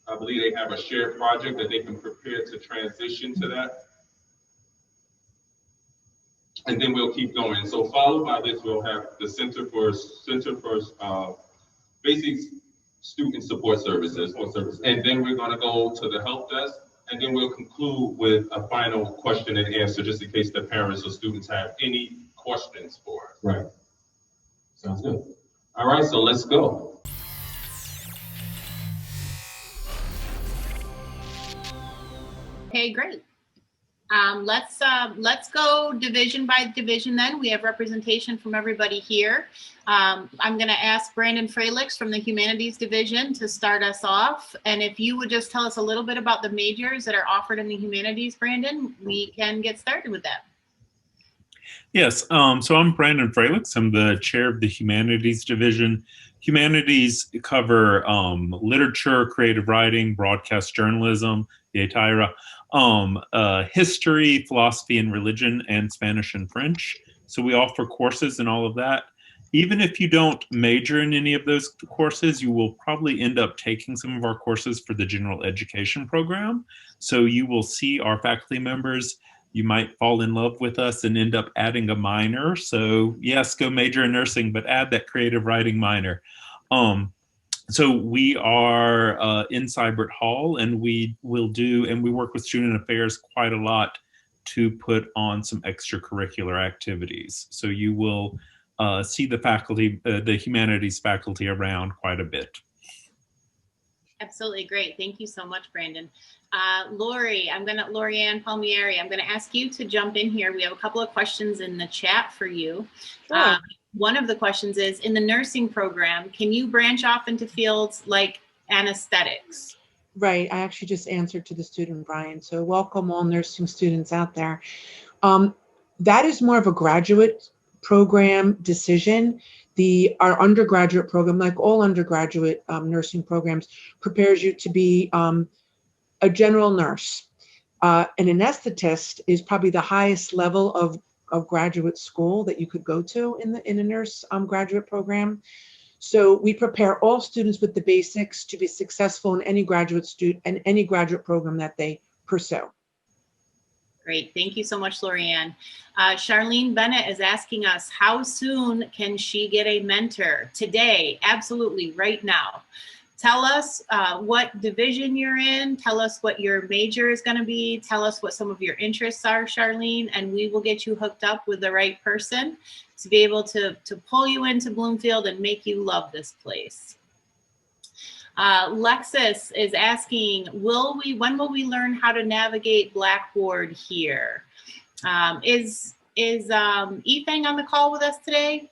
I believe they have a shared project that they can prepare to transition to that. And then we'll keep going. So followed by this, we'll have the Center for Basic Student Support Services. And then we're going to go to the help desk, and then we'll conclude with a final question and answer, just in case the parents or students have any questions for us. Right. Sounds good. All right, so let's go. Okay, great. Let's go division by division then. We have representation from everybody here. I'm going to ask Brandon Fralix from the Humanities Division to start us off. And if you would just tell us a little bit about the majors that are offered in the Humanities, Brandon, we can get started with that. Yes, so I'm Brandon Fralix. I'm the chair of the Humanities Division. Humanities cover literature, creative writing, broadcast journalism, the Ataira, history, philosophy and religion, and Spanish and French. So we offer courses in all of that. Even if you don't major in any of those courses, you will probably end up taking some of our courses for the general education program. So you will see our faculty members. You might fall in love with us and end up adding a minor. So yes, go major in nursing, but add that creative writing minor. So we are in Seibert Hall, and we work with student affairs quite a lot to put on some extracurricular activities. So you will see the faculty, the humanities faculty around quite a bit. Absolutely great. Thank you so much, Brandon. Lori Ann Palmieri, I'm going to ask you to jump in here. We have a couple of questions in the chat for you. Sure. One of the questions is, in the nursing program, can you branch off into fields like anesthetics? Right. I actually just answered to the student, Brian. So welcome all nursing students out there. That is more of a graduate program decision. Our undergraduate program, like all undergraduate nursing programs, prepares you to be a general nurse. An anesthetist is probably the highest level of graduate school that you could go to in a nurse graduate program. So we prepare all students with the basics to be successful in any graduate program that they pursue. Great. Thank you so much, Lorianne. Charlene Bennett is asking us, how soon can she get a mentor? Today, absolutely, right now. Tell us what division you're in. Tell us what your major is going to be. Tell us what some of your interests are, Charlene, and we will get you hooked up with the right person to be able to pull you into Bloomfield and make you love this place. Lexus is asking, when will we learn how to navigate Blackboard here? Is Yifeng on the call with us today?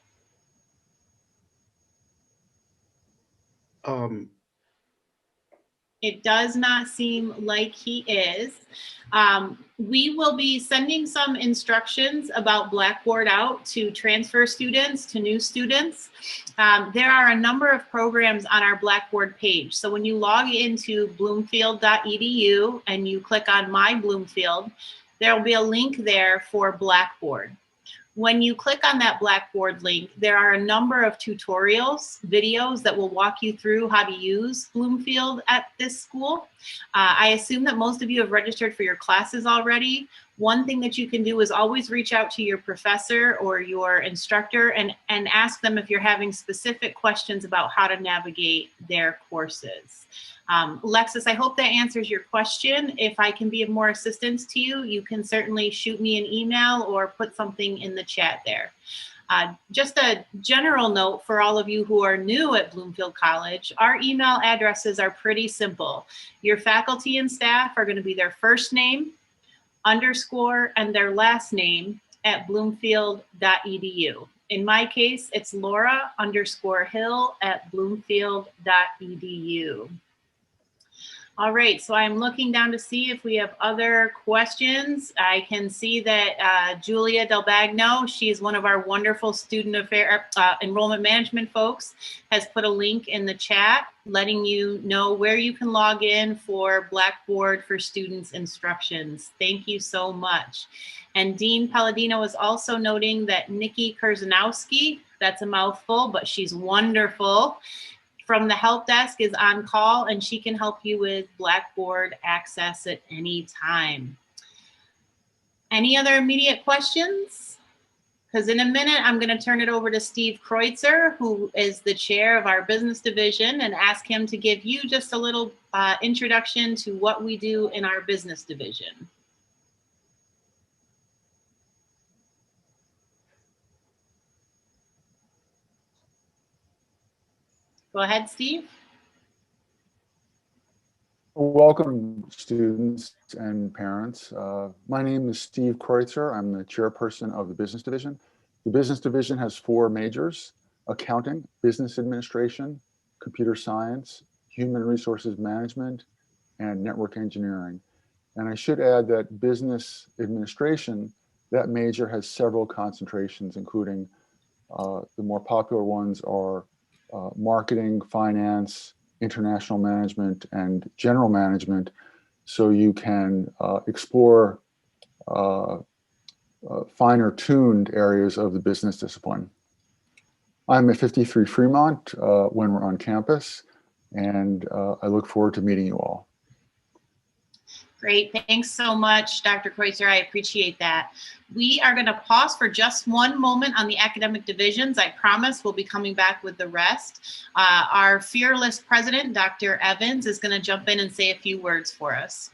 It does not seem like he is. We will be sending some instructions about Blackboard out to transfer students, to new students. There are a number of programs on our Blackboard page. So when you log into bloomfield.edu and you click on My Bloomfield, there will be a link there for Blackboard. When you click on that Blackboard link, there are a number of tutorials, videos that will walk you through how to use Bloomfield at this school. I assume that most of you have registered for your classes already. One thing that you can do is always reach out to your professor or your instructor and ask them if you're having specific questions about how to navigate their courses. Alexis, I hope that answers your question. If I can be of more assistance to you, you can certainly shoot me an email or put something in the chat there. Just a general note for all of you who are new at Bloomfield College, our email addresses are pretty simple. Your faculty and staff are going to be their first name, underscore, and their last name at bloomfield.edu. In my case, it's Laura_Hill at bloomfield.edu. All right, so I'm looking down to see if we have other questions. I can see that Julia Del Bagno, she's one of our wonderful student affair enrollment management folks, has put a link in the chat letting you know where you can log in for Blackboard for students instructions. Thank you so much. And Dean Palladino is also noting that Nikki Kurzanowski, that's a mouthful, but she's wonderful, from the help desk is on call, and she can help you with Blackboard access at any time. Any other immediate questions? Because in a minute, I'm going to turn it over to Steve Kreutzer, who is the chair of our business division, and ask him to give you just a little introduction to what we do in our business division. Go ahead, Steve. Welcome, students and parents. My name is Steve Kreutzer. I'm the chairperson of the Business Division. The Business Division has 4 majors: accounting, business administration, computer science, human resources management, and network engineering. And I should add that business administration, that major has several concentrations, including the more popular ones are marketing, finance, international management, and general management. So you can explore finer tuned areas of the business discipline. I'm at 53 Fremont when we're on campus, and I look forward to meeting you all. Great, thanks so much, Dr. Kreutzer. I appreciate that. We are going to pause for just one moment on the academic divisions. I promise we'll be coming back with the rest. Our fearless president, Dr. Evans, is going to jump in and say a few words for us.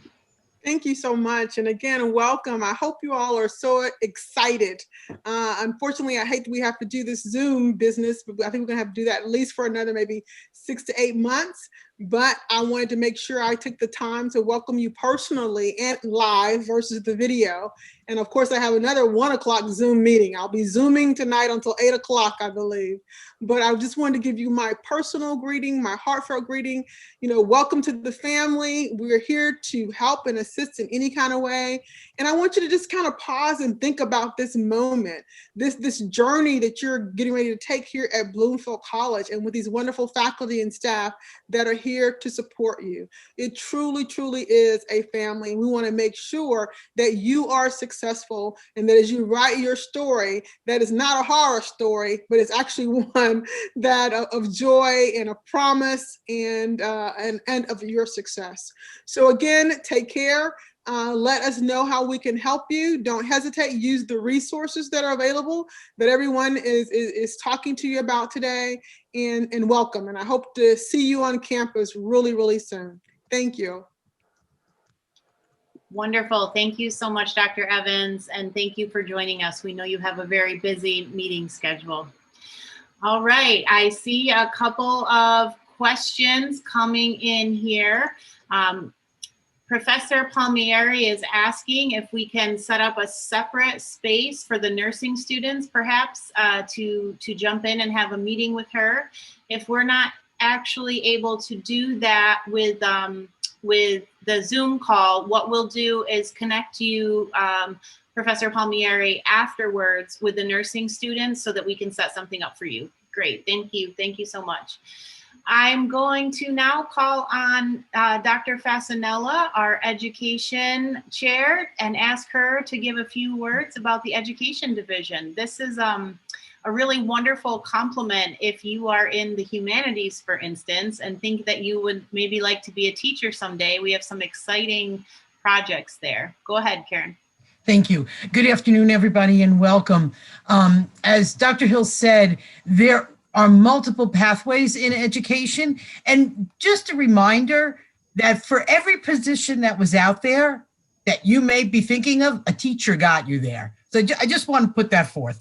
Thank you so much. And again, welcome. I hope you all are so excited. Unfortunately, I hate that we have to do this Zoom business, but I think we're gonna have to do that at least for another maybe 6 to 8 months. But I wanted to make sure I took the time to welcome you personally and live versus the video. And of course, I have another 1 o'clock Zoom meeting. I'll be Zooming tonight until 8 o'clock, I believe. But I just wanted to give you my personal greeting, my heartfelt greeting. You know, welcome to the family. We're here to help and assist in any kind of way. And I want you to just kind of pause and think about this moment, this journey that you're getting ready to take here at Bloomfield College and with these wonderful faculty and staff that are here to support you. It truly, truly is a family. We want to make sure that you are successful and that as you write your story, that is not a horror story, but it's actually one that of joy and a promise and of your success. So again, take care. Let us know how we can help you. Don't hesitate. Use the resources that are available that everyone is talking to you about today, and welcome. And I hope to see you on campus really, really soon. Thank you. Wonderful. Thank you so much, Dr. Evans, and thank you for joining us. We know you have a very busy meeting schedule. All right, I see a couple of questions coming in here. Professor Palmieri is asking if we can set up a separate space for the nursing students, perhaps, to jump in and have a meeting with her. If we're not actually able to do that with the Zoom call, what we'll do is connect you, Professor Palmieri, afterwards with the nursing students so that we can set something up for you. Great, thank you. Thank you so much. I'm going to now call on Dr. Fasanella, our education chair, and ask her to give a few words about the education division. This is a really wonderful compliment if you are in the humanities, for instance, and think that you would maybe like to be a teacher someday. We have some exciting projects there. Go ahead, Karen. Thank you. Good afternoon, everybody, and welcome. As Dr. Hill said, there are multiple pathways in education. And just a reminder that for every position that was out there that you may be thinking of, a teacher got you there. So I just want to put that forth.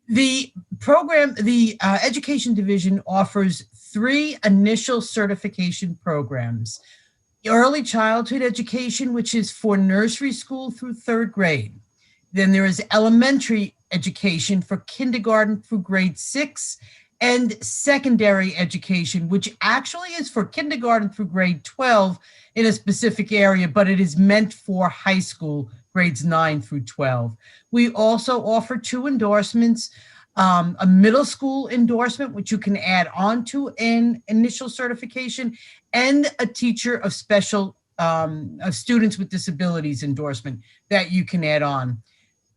The program, the Education Division offers 3 initial certification programs. Early childhood education, which is for nursery school through 3rd grade. Then there is elementary education for kindergarten through grade 6, and secondary education, which actually is for kindergarten through grade 12 in a specific area, but it is meant for high school, grades 9 through 12. We also offer 2 endorsements, a middle school endorsement, which you can add on to an initial certification, and a teacher of special of students with disabilities endorsement that you can add on.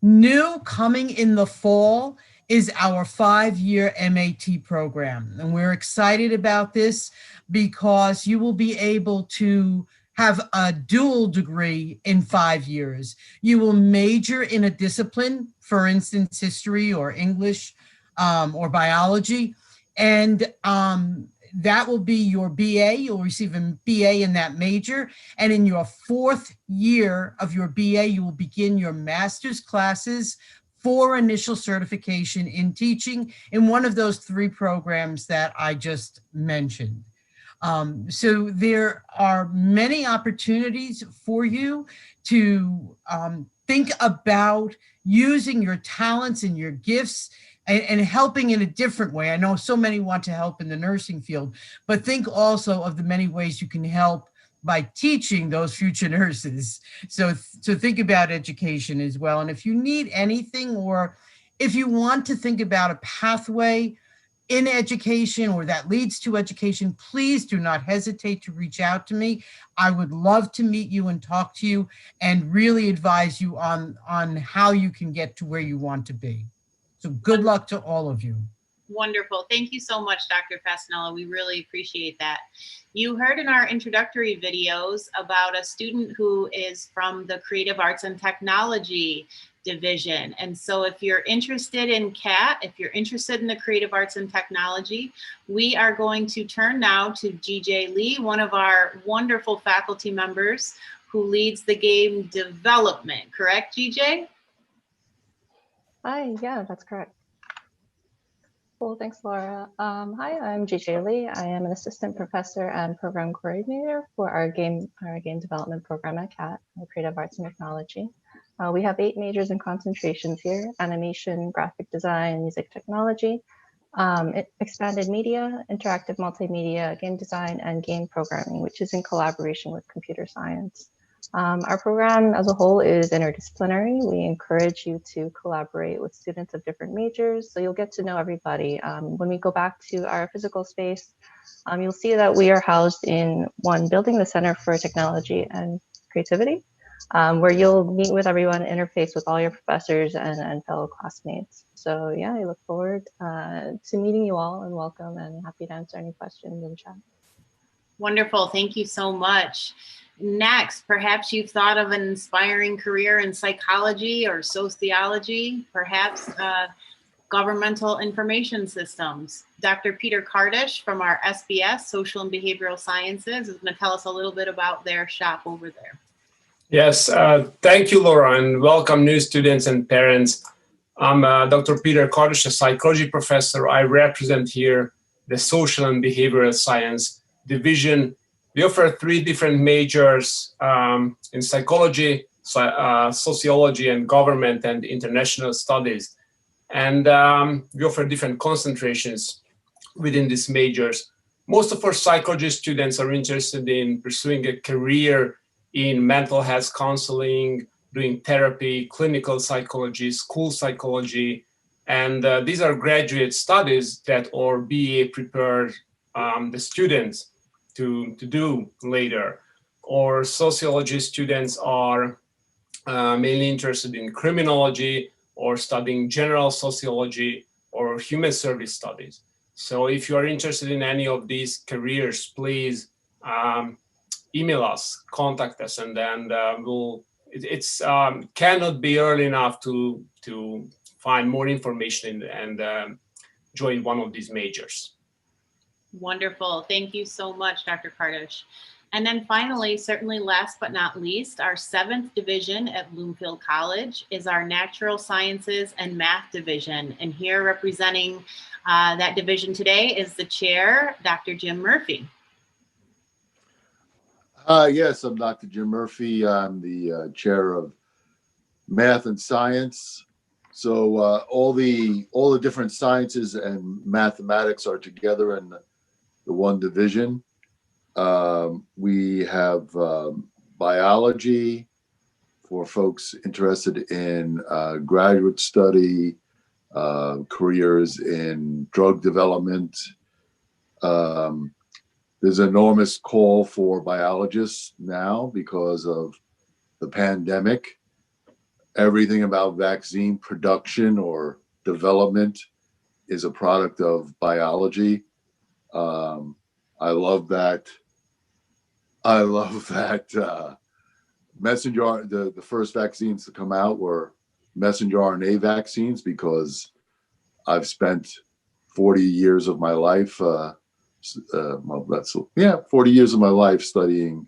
New coming in the fall is our 5-year MAT program. And we're excited about this because you will be able to have a dual degree in 5 years. You will major in a discipline, for instance, history or English or biology, and that will be your BA. You'll receive a BA in that major. And in your 4th year of your BA, you will begin your master's classes for initial certification in teaching in one of those 3 programs that I just mentioned. So there are many opportunities for you to think about using your talents and your gifts and helping in a different way. I know so many want to help in the nursing field, but think also of the many ways you can help by teaching those future nurses. So think about education as well. And if you need anything, or if you want to think about a pathway in education or that leads to education, please do not hesitate to reach out to me. I would love to meet you and talk to you and really advise you on how you can get to where you want to be. So good luck to all of you. Wonderful. Thank you so much, Dr. Fasanella. We really appreciate that. You heard in our introductory videos about a student who is from the Creative Arts and Technology Division. And so if you're interested in CAT, if you're interested in the Creative Arts and Technology, we are going to turn now to GJ Lee, one of our wonderful faculty members who leads the game development. Correct, GJ? Hi, yeah, that's correct. Cool, thanks, Laura. Hi, I'm GJ Lee. I am an assistant professor and program coordinator for our game development program at CAT, Creative Arts and Technology. We have 8 majors and concentrations here: animation, graphic design, music technology, expanded media, interactive multimedia, game design, and game programming, which is in collaboration with computer science. Our program as a whole is interdisciplinary. We encourage you to collaborate with students of different majors, so you'll get to know everybody. When we go back to our physical space, you'll see that we are housed in one building, the Center for Technology and Creativity, where you'll meet with everyone, interface with all your professors and fellow classmates. So yeah, I look forward to meeting you all, and welcome, and happy to answer any questions in chat. Wonderful, thank you so much. Next, perhaps you've thought of an inspiring career in psychology or sociology, perhaps governmental information systems. Dr. Peter Kardish from our SBS, Social and Behavioral Sciences, is going to tell us a little bit about their shop over there. Yes, thank you, Laura, and welcome new students and parents. I'm Dr. Peter Kardish, a psychology professor. I represent here the Social and Behavioral Science Division. We offer 3 different majors in psychology, sociology, and government and international studies. And we offer different concentrations within these majors. Most of our psychology students are interested in pursuing a career in mental health counseling, doing therapy, clinical psychology, school psychology. And these are graduate studies that our BA prepare the students to do later. Or sociology students are mainly interested in criminology or studying general sociology or human service studies. So if you are interested in any of these careers, please email us, contact us, and then it's cannot be early enough to find more information and join one of these majors. Wonderful. Thank you so much, Dr. Kardish. And then finally, certainly last but not least, our 7th division at Bloomfield College is our Natural Sciences and Math Division. And here representing that division today is the chair, Dr. Jim Murphy. Yes, I'm Dr. Jim Murphy. I'm the chair of Math and Science. So all the different sciences and mathematics are together in the one division. We have biology for folks interested in graduate study, careers in drug development. There's an enormous call for biologists now because of the pandemic. Everything about vaccine production or development is a product of biology. I love that messenger. The first vaccines to come out were messenger RNA vaccines because I've spent 40 years of my life. 40 years of my life studying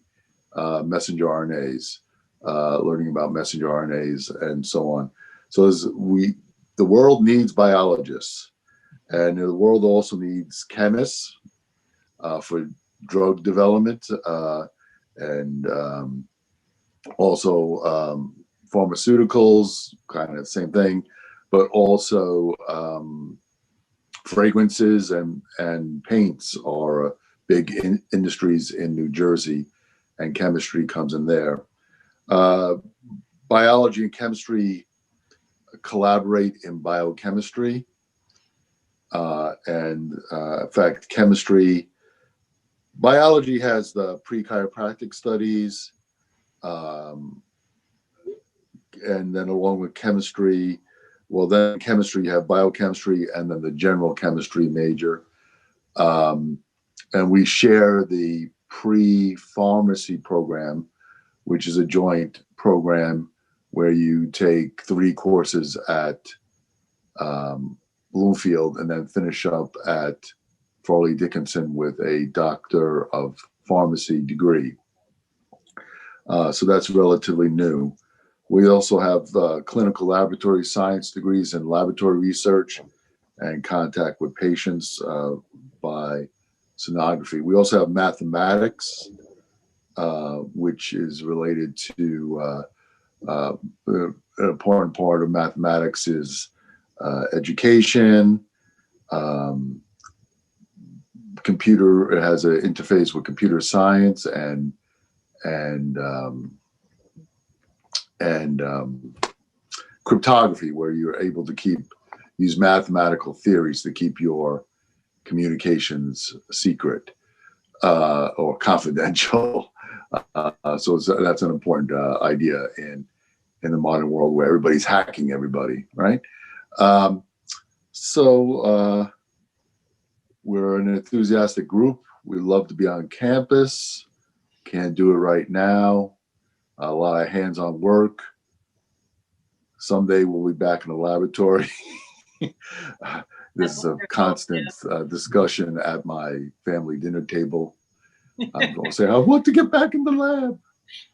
messenger RNAs, learning about messenger RNAs, and so on. So the world needs biologists, and the world also needs chemists for drug development and also pharmaceuticals, kind of the same thing, but also fragrances and paints are big industries in New Jersey, and chemistry comes in there. Biology and chemistry collaborate in biochemistry. In fact, biology has the pre-chiropractic studies, and then along with chemistry, well, then chemistry, you have biochemistry and then the general chemistry major. And we share the pre-pharmacy program, which is a joint program where you take 3 courses at Bloomfield and then finish up at Farley Dickinson with a Doctor of Pharmacy degree. So that's relatively new. We also have clinical laboratory science degrees in laboratory research and contact with patients by sonography. We also have mathematics, which is related to an important part of mathematics is education. It has an interface with computer science and cryptography, where you're able to use mathematical theories to keep your communications secret or confidential. So that's an important idea in the modern world where everybody's hacking everybody, right? We're an enthusiastic group. We love to be on campus. Can't do it right now. A lot of hands-on work. Someday we'll be back in the laboratory. This is a constant discussion at my family dinner table. I'm going to say, I want to get back in the lab.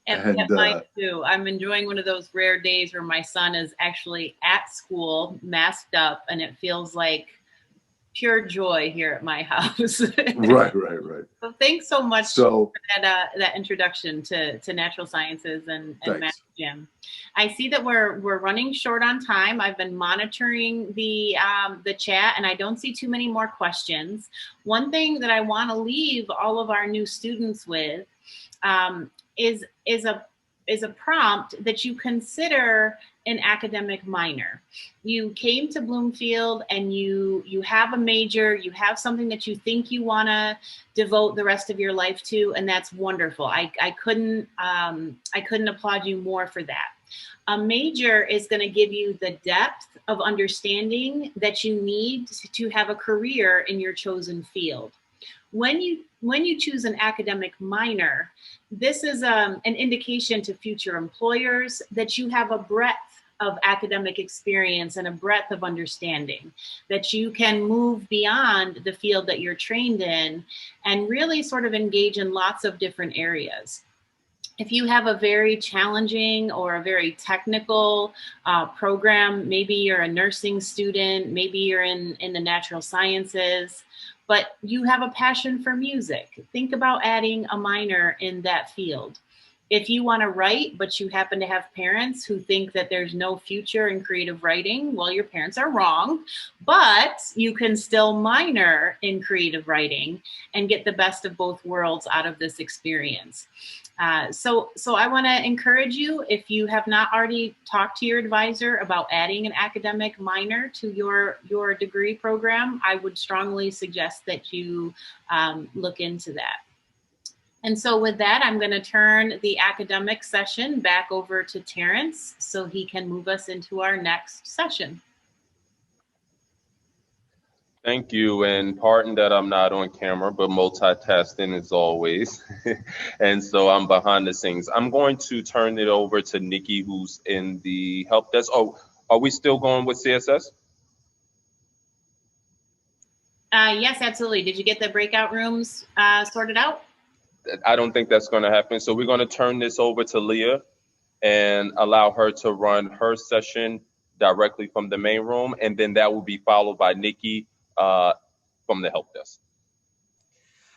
And mine too. I'm enjoying one of those rare days where my son is actually at school, masked up, and it feels like pure joy here at my house. Right. So thanks so much for that introduction to natural sciences and Math Gym. I see that we're running short on time. I've been monitoring the chat, and I don't see too many more questions. One thing that I want to leave all of our new students with is a prompt that you consider an academic minor. You came to Bloomfield and you have a major, you have something that you think you want to devote the rest of your life to, and that's wonderful. I couldn't applaud you more for that. A major is going to give you the depth of understanding that you need to have a career in your chosen field. When you choose an academic minor, this is an indication to future employers that you have a breadth of academic experience and a breadth of understanding, that you can move beyond the field that you're trained in and really sort of engage in lots of different areas. If you have a very challenging or a very technical program, maybe you're a nursing student, maybe you're in the natural sciences, but you have a passion for music, think about adding a minor in that field. If you want to write, but you happen to have parents who think that there's no future in creative writing, well, your parents are wrong, but you can still minor in creative writing and get the best of both worlds out of this experience. So I want to encourage you, if you have not already talked to your advisor about adding an academic minor to your degree program, I would strongly suggest that you look into that. And so with that, I'm going to turn the academic session back over to Terrence so he can move us into our next session. Thank you, and pardon that I'm not on camera, but multitasking as always. And so I'm behind the scenes. I'm going to turn it over to Nikki, who's in the help desk. Oh, are we still going with CSS? Yes, absolutely. Did you get the breakout rooms sorted out? I don't think that's going to happen. So we're going to turn this over to Leah and allow her to run her session directly from the main room. And then that will be followed by Nikki from the help desk.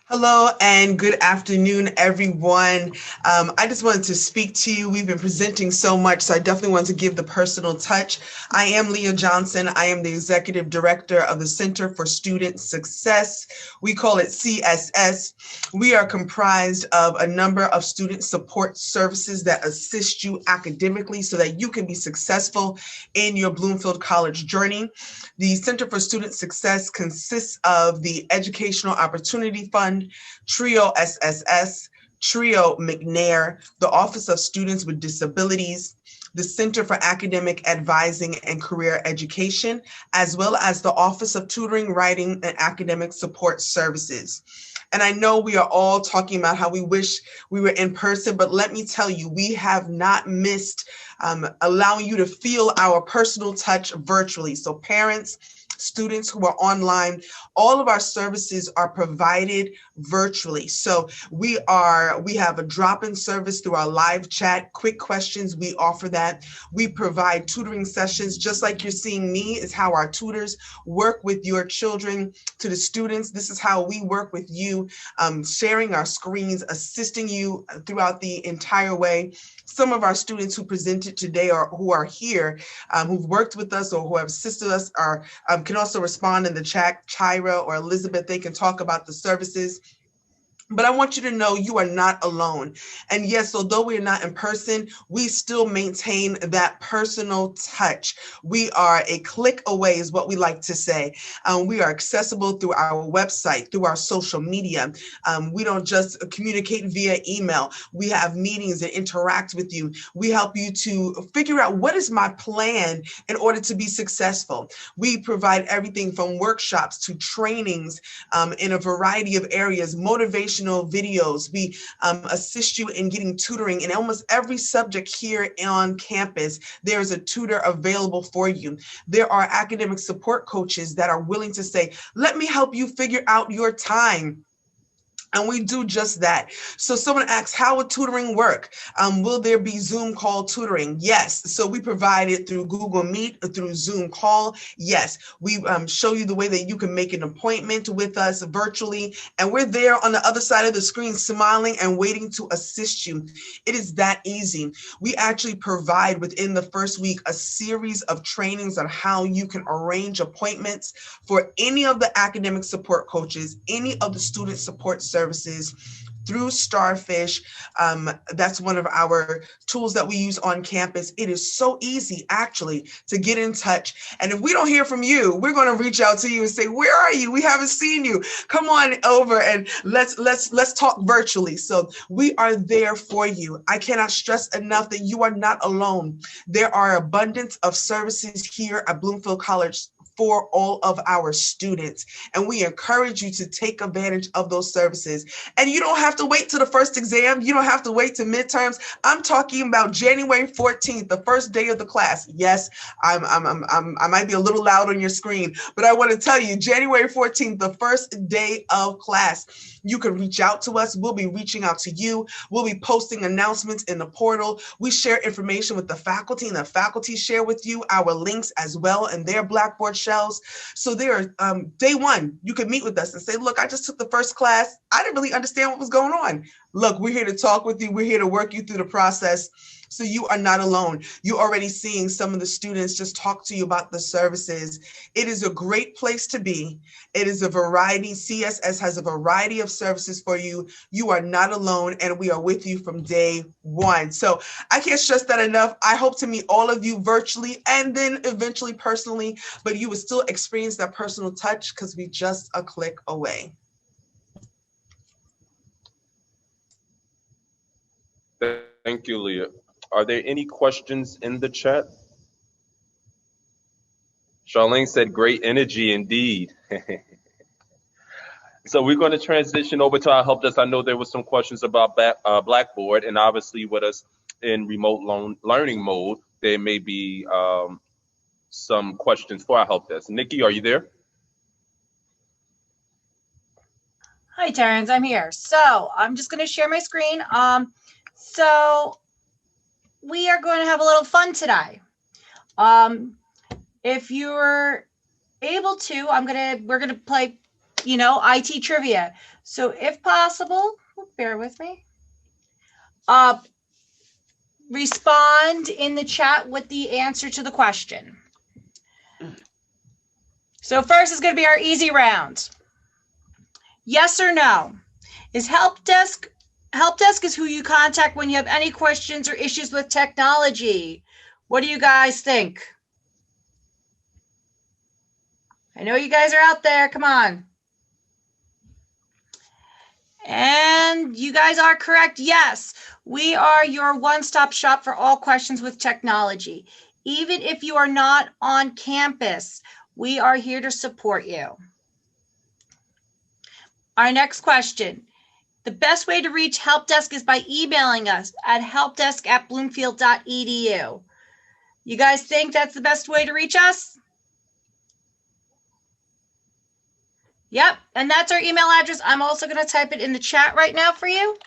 Hello and good afternoon, everyone. I just wanted to speak to you. We've been presenting so much, so I definitely want to give the personal touch. I am Leah Johnson. I am the Executive Director of the Center for Student Success. We call it CSS. We are comprised of a number of student support services that assist you academically so that you can be successful in your Bloomfield College journey. The Center for Student Success consists of the Educational Opportunity Fund, TRIO SSS, TRIO McNair, the Office of Students with Disabilities, the Center for Academic Advising and Career Education, as well as the Office of Tutoring, Writing, and Academic Support Services. And I know we are all talking about how we wish we were in person, but let me tell you, we have not missed allowing you to feel our personal touch virtually. So parents, students who are online, all of our services are provided virtually. So we have a drop-in service through our live chat, quick questions, we offer that. We provide tutoring sessions, just like you're seeing me, is how our tutors work with your children. To the students, this is how we work with you, sharing our screens, assisting you throughout the entire way. Some of our students who presented today or who are here, who've worked with us or who have assisted us can also respond in the chat. Chyra or Elizabeth, they can talk about the services. But I want you to know you are not alone. And yes, although we are not in person, we still maintain that personal touch. We are a click away is what we like to say. We are accessible through our website, through our social media. We don't just communicate via email. We have meetings that interact with you. We help you to figure out what is my plan in order to be successful. We provide everything from workshops to trainings in a variety of areas, motivation videos. We assist you in getting tutoring in almost every subject here on campus. There's a tutor available for you. There are academic support coaches that are willing to say, let me help you figure out your time. And we do just that. So someone asks, how would tutoring work? Will there be Zoom call tutoring? Yes. So we provide it through Google Meet or through Zoom call. Yes. We show you the way that you can make an appointment with us virtually. And we're there on the other side of the screen, smiling and waiting to assist you. It is that easy. We actually provide within the first week a series of trainings on how you can arrange appointments for any of the academic support coaches, any of the student support services through Starfish. That's one of our tools that we use on campus. It is so easy actually to get in touch. And if we don't hear from you, we're going to reach out to you and say, where are you? We haven't seen you. Come on over and let's talk virtually. So we are there for you. I cannot stress enough that you are not alone. There are abundance of services here at Bloomfield College for all of our students. And we encourage you to take advantage of those services. And you don't have to wait till the first exam. You don't have to wait till midterms. I'm talking about January 14th, the first day of the class. Yes, I might be a little loud on your screen, but I want to tell you, January 14th, the first day of class. You can reach out to us. We'll be reaching out to you. We'll be posting announcements in the portal. We share information with the faculty, and the faculty share with you our links as well in their Blackboard shells. So there, day one, you can meet with us and say, look, I just took the first class. I didn't really understand what was going on. Look, we're here to talk with you. We're here to work you through the process. So you are not alone. You're already seeing some of the students just talk to you about the services. It is a great place to be. It is a variety. CSS has a variety of services for you. You are not alone, and we are with you from day one. So I can't stress that enough. I hope to meet all of you virtually and then eventually personally, but you will still experience that personal touch because we're just a click away. Thank you, Leah. Are there any questions in the chat? Charlene said, great energy indeed. So we're going to transition over to our help desk. I know there were some questions about Blackboard, and obviously with us in remote learning mode, there may be some questions for our help desk. Nikki, are you there? Hi, Terrence, I'm here. So I'm just going to share my screen. So we are going to have a little fun today. If you're able to, we're gonna play, IT trivia. So if possible, bear with me, respond in the chat with the answer to the question. So first is going to be our easy round. Yes or no? Is help desk is who you contact when you have any questions or issues with technology? What do you guys think? I know you guys are out there. Come on. And you guys are correct. Yes, we are your one-stop shop for all questions with technology. Even if you are not on campus, we are here to support you. Our next question. The best way to reach Help Desk is by emailing us at helpdesk@bloomfield.edu. You guys think that's the best way to reach us? Yep, and that's our email address. I'm also going to type it in the chat right now for you.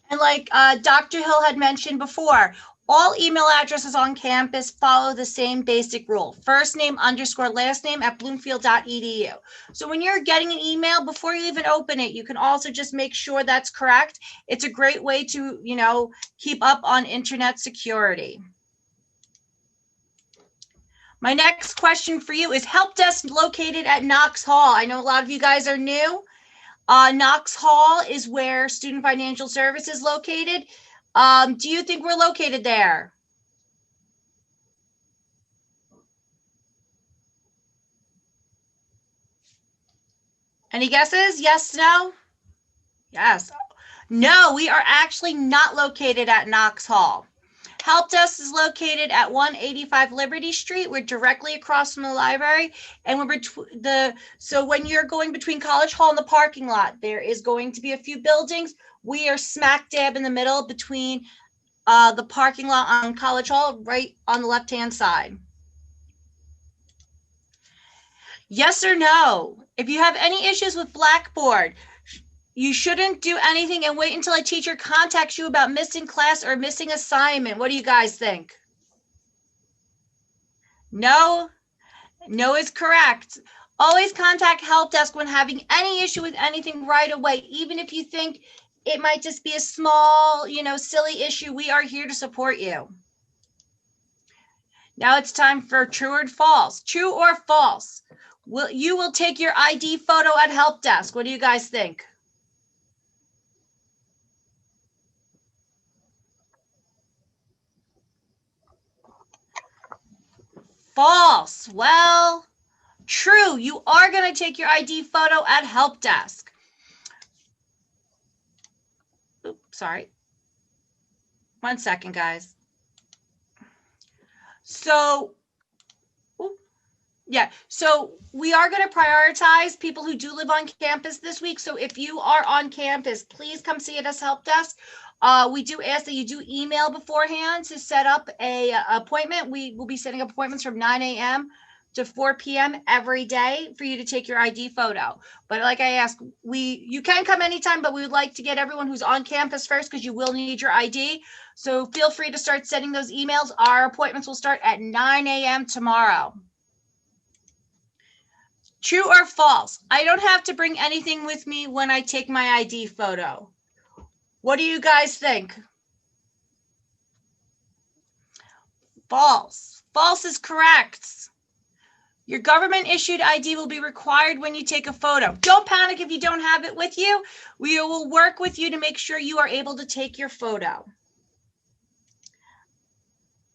And like Dr. Hill had mentioned before, all email addresses on campus follow the same basic rule. First name _ last name @bloomfield.edu. So when you're getting an email, before you even open it, you can also just make sure that's correct. It's a great way to, keep up on internet security. My next question for you is Help Desk located at Knox Hall. I know a lot of you guys are new. Knox Hall is where Student Financial Services is located. Do you think we're located there? Any guesses? Yes, no? Yes. No, we are actually not located at Knox Hall. Help Desk is located at 185 Liberty Street. We're directly across from the library, and we're so when you're going between College Hall and the parking lot, there is going to be a few buildings. We are smack dab in the middle between the parking lot on College Hall, right on the left-hand side. Yes or no? If you have any issues with Blackboard, you shouldn't do anything and wait until a teacher contacts you about missing class or missing assignment. What do you guys think? No? No is correct. Always contact Help Desk when having any issue with anything right away, even if you think it might just be a small, silly issue. We are here to support you. Now it's time for true or false. True or false? You will take your ID photo at Help Desk. What do you guys think? False. Well, true. You are going to take your ID photo at Help Desk. Oops, sorry. 1 second, guys. So, so we are going to prioritize people who do live on campus this week. So if you are on campus, please come see us Help Desk. We do ask that you do email beforehand to set up a appointment. We will be setting up appointments from 9 a.m. to 4 p.m. every day for you to take your ID photo. But like I asked, you can come anytime, but we would like to get everyone who's on campus first because you will need your ID. So feel free to start sending those emails. Our appointments will start at 9 a.m. tomorrow. True or false? I don't have to bring anything with me when I take my ID photo. What do you guys think? False. False is correct. Your government issued ID will be required when you take a photo. Don't panic if you don't have it with you. We will work with you to make sure you are able to take your photo.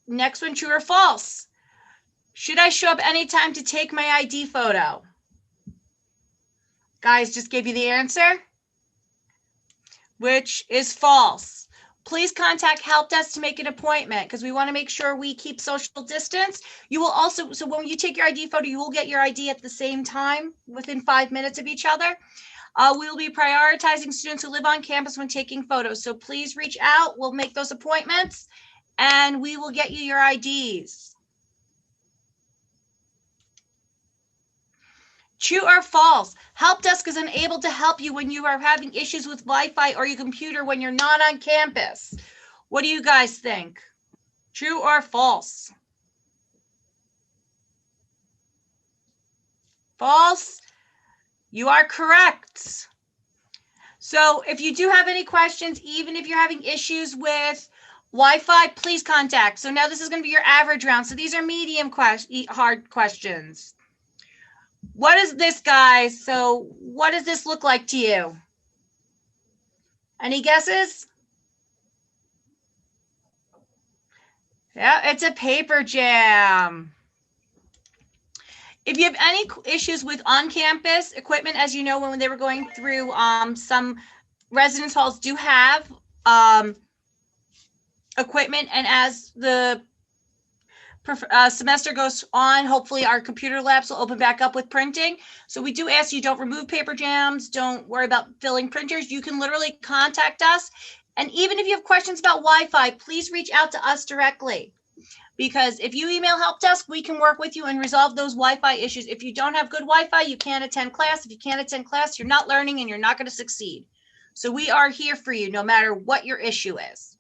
Next one, true or false? Should I show up anytime to take my ID photo? Guys, just gave you the answer, which is false. Please contact Help Desk to make an appointment because we want to make sure we keep social distance. You will also, so when you take your ID photo, you will get your ID at the same time within 5 minutes of each other. We will be prioritizing students who live on campus when taking photos. So please reach out. We'll make those appointments and we will get you your IDs. True or false? Help Desk is unable to help you when you are having issues with Wi-Fi or your computer when you're not on campus. What do you guys think? True or false? False. You are correct. So if you do have any questions, even if you're having issues with Wi-Fi, please contact. So now this is going to be your average round. So these are medium hard questions. What is this, guys? So what does this look like to you? Any guesses? Yeah, it's a paper jam. If you have any issues with on-campus equipment, as you know, when they were going through, some residence halls do have equipment, and as the semester goes on, hopefully our computer labs will open back up with printing. So we do ask you don't remove paper jams, don't worry about filling printers. You can literally contact us. And even if you have questions about Wi-Fi, please reach out to us directly. Because if you email help desk, we can work with you and resolve those Wi-Fi issues. If you don't have good Wi-Fi, you can't attend class. If you can't attend class, you're not learning and you're not going to succeed. So we are here for you no matter what your issue is.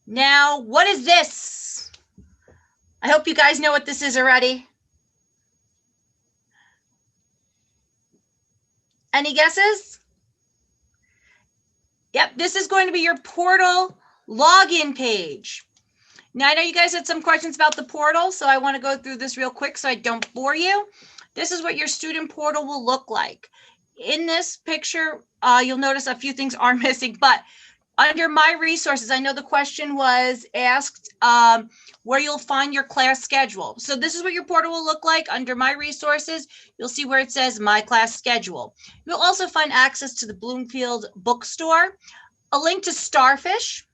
Now, what is this? I hope you guys know what this is already. Any guesses? Yep, this is going to be your portal login page. Now, I know you guys had some questions about the portal, so I want to go through this real quick so I don't bore you. This is what your student portal will look like. In this picture, you'll notice a few things are missing, but under My Resources, I know the question was asked where you'll find your class schedule. So this is what your portal will look like. Under My Resources, you'll see where it says My Class Schedule. You'll also find access to the Bloomfield bookstore, a link to Starfish.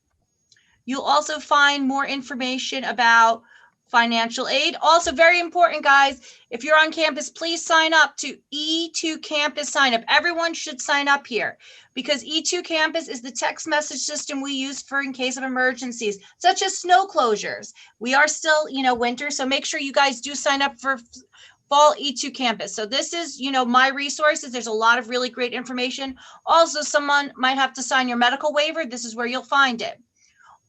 You'll also find more information about financial aid. Also very important, guys, if you're on campus, please sign up to E2 Campus sign up. Everyone should sign up here because E2 Campus is the text message system we use for in case of emergencies, such as snow closures. We are still, winter, so make sure you guys do sign up for fall E2 Campus. So this is, My Resources. There's a lot of really great information. Also, someone might have to sign your medical waiver. This is where you'll find it.